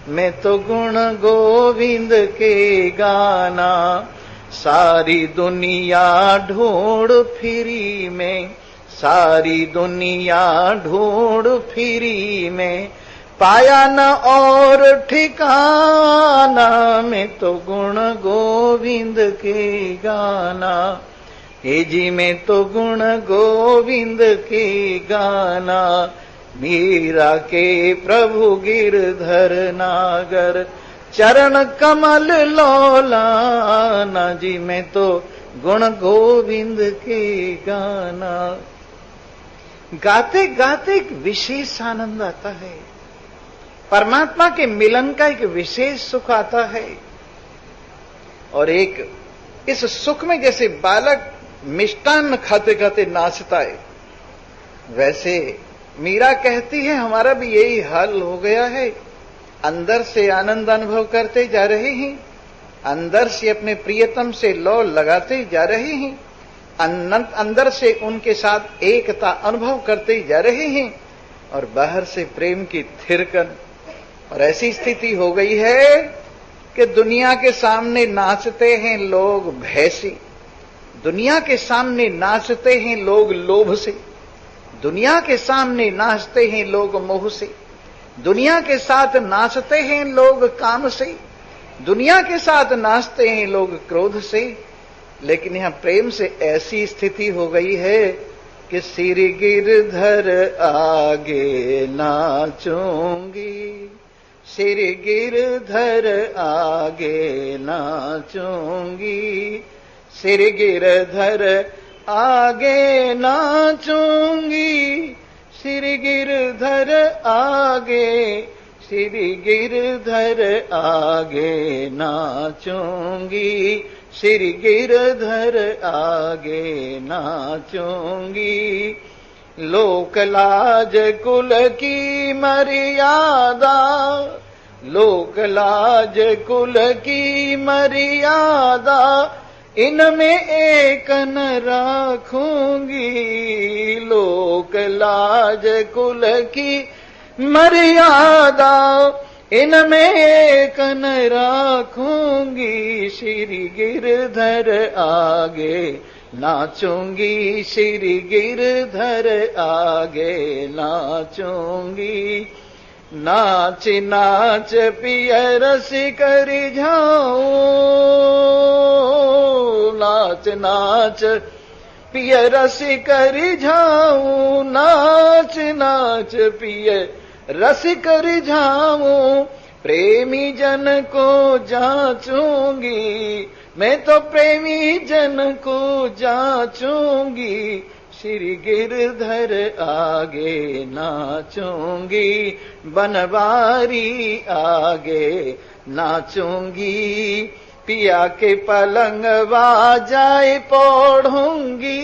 मैं तो गुण गोविंद के गाना। सारी दुनिया ढूंढ फिरी में, सारी दुनिया ढूंढ फिरी में, पाया न और ठिकाना, मैं तो गुण गोविंद के गाना। हे जी मैं तो गुण गोविंद के गाना। मीरा के प्रभु गिरधर नागर, चरण कमल लौलाना जी, मैं तो गुण गोविंद के गाना। गाते गाते एक विशेष आनंद आता है, परमात्मा के मिलन का एक विशेष सुख आता है। और एक इस सुख में जैसे बालक मिष्टान्न खाते खाते नाचता है, वैसे मीरा कहती है हमारा भी यही हाल हो गया है। अंदर से आनंद अनुभव करते जा रहे हैं, अंदर से अपने प्रियतम से लौ लगाते जा रहे हैं, अंदर से उनके साथ एकता अनुभव करते जा रहे हैं, और बाहर से प्रेम की थिरकन। और ऐसी स्थिति हो गई है कि दुनिया के सामने नाचते हैं लोग भय से, दुनिया के सामने नाचते हैं लोग लोभ से, दुनिया के सामने नाचते हैं लोग मोह से, दुनिया के साथ नाचते हैं लोग काम से, दुनिया के साथ नाचते हैं लोग क्रोध से। लेकिन यहां प्रेम से ऐसी स्थिति हो गई है कि सिर गिरधर आगे नाचूंगी, सिर गिरधर आगे नाचूंगी, सिर गिरधर आगे नाचूंगी, सिर गिरधर आगे, सिर गिरधर आगे नाचूंगी, सिर गिरधर आगे नाचूंगी। लोक लाज कुल की मर्यादा, लोक लाज कुल की मर्यादा, इनमें एक न राखूंगी। लोक लाज कुल की मर्यादा, इनमें एक न राखूंगी। श्री गिरधर आगे नाचूंगी, श्री गिरधर आगे नाचूंगी। नाच नाच पिय रस कर जाऊं, नाच नाच पिय रस कर जाऊं, नाच नाच पिय रस कर जाऊं। प्रेमी जन को जांचूंगी, मैं तो प्रेमी जन को जांचूंगी। श्री गिरधर आगे नाचूंगी, बनवारी आगे नाचूंगी, पिया के पलंगवा जाए पढ़ूंगी,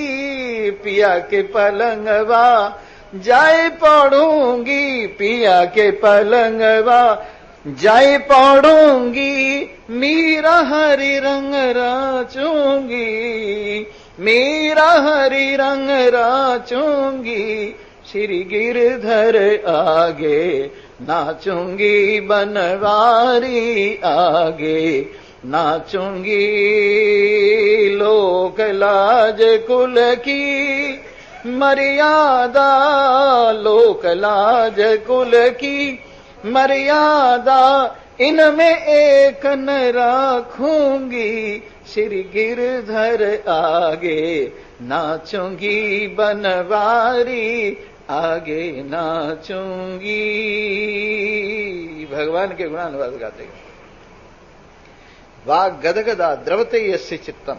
पिया के पलंगवा जाए पढ़ूंगी, पिया के पलंगवा जाए पढ़ूंगी, मीरा हरि रंग राचूंगी, मीरा हरि रंग राचूंगी, श्री गिरधर आगे नाचूंगी, बनवारी आगे नाचूंगी, लोक लाज कुल की मर्यादा, लोक लाज कुल की मर्यादा, इनमें एक न राखूंगी, श्री गिरधर आगे नाचूंगी, बनवारी आगे नाचूंगी। भगवान के गुणानुवाद गाते हैं। वाग गदगदा द्रवते यस्य चित्तम,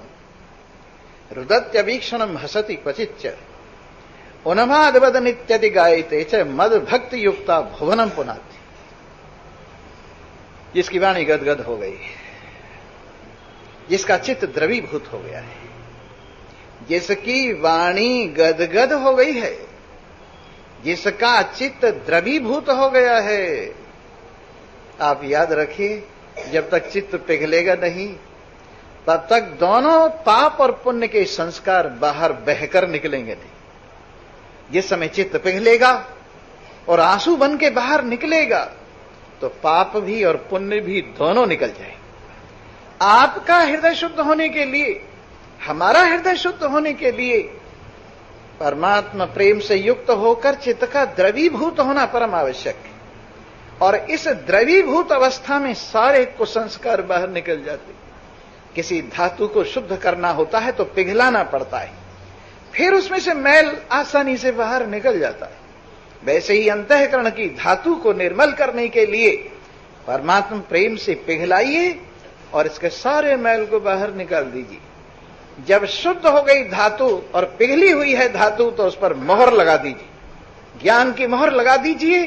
रुदत्यवीक्षणम हसति क्वचिच्च, उन्मादवद नित्यति गायते च, मद भक्ति युक्ता भुवनम पुनाति। जिसकी वाणी गदगद हो गई, जिसका चित्त द्रवीभूत हो गया है, जिसकी वाणी गदगद हो गई है, जिसका चित्त द्रवीभूत हो गया है, आप याद रखिए, जब तक चित्त पिघलेगा नहीं तब तक दोनों पाप और पुण्य के संस्कार बाहर बहकर निकलेंगे नहीं। जिस समय चित्त पिघलेगा और आंसू बन के बाहर निकलेगा तो पाप भी और पुण्य भी दोनों निकल जाए। आपका हृदय शुद्ध होने के लिए, हमारा हृदय शुद्ध होने के लिए परमात्मा प्रेम से युक्त होकर चित्त का द्रवीभूत होना परम आवश्यक है। और इस द्रवीभूत अवस्था में सारे कुसंस्कार बाहर निकल जाते। किसी धातु को शुद्ध करना होता है तो पिघलाना पड़ता है, फिर उसमें से मैल आसानी से बाहर निकल जाता है। वैसे ही अंतःकरण की धातु को निर्मल करने के लिए परमात्मा प्रेम से पिघलाइए और इसके सारे मैल को बाहर निकाल दीजिए। जब शुद्ध हो गई धातु और पिघली हुई है धातु तो उस पर मोहर लगा दीजिए, ज्ञान की मोहर लगा दीजिए,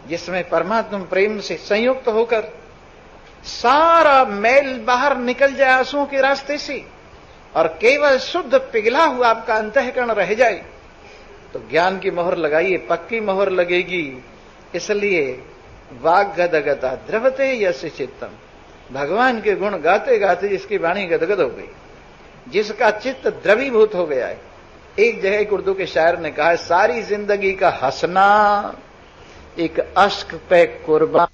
जिसमें परमात्मा प्रेम से संयुक्त होकर सारा मैल बाहर निकल जाए आंसुओं के रास्ते से और केवल शुद्ध पिघला हुआ आपका अंतःकरण रह जाए। तो ज्ञान की मोहर लगाइए, पक्की मोहर लगेगी। इसलिए वाग गदगदा द्रवते यस्य चित्तम, भगवान के गुण गाते गाते जिसकी वाणी गदगद हो गई, जिसका चित्त द्रवीभूत हो गया है। एक जगह एक उर्दू के शायर ने कहा है, सारी जिंदगी का हंसना एक अश्क पे कुर्बान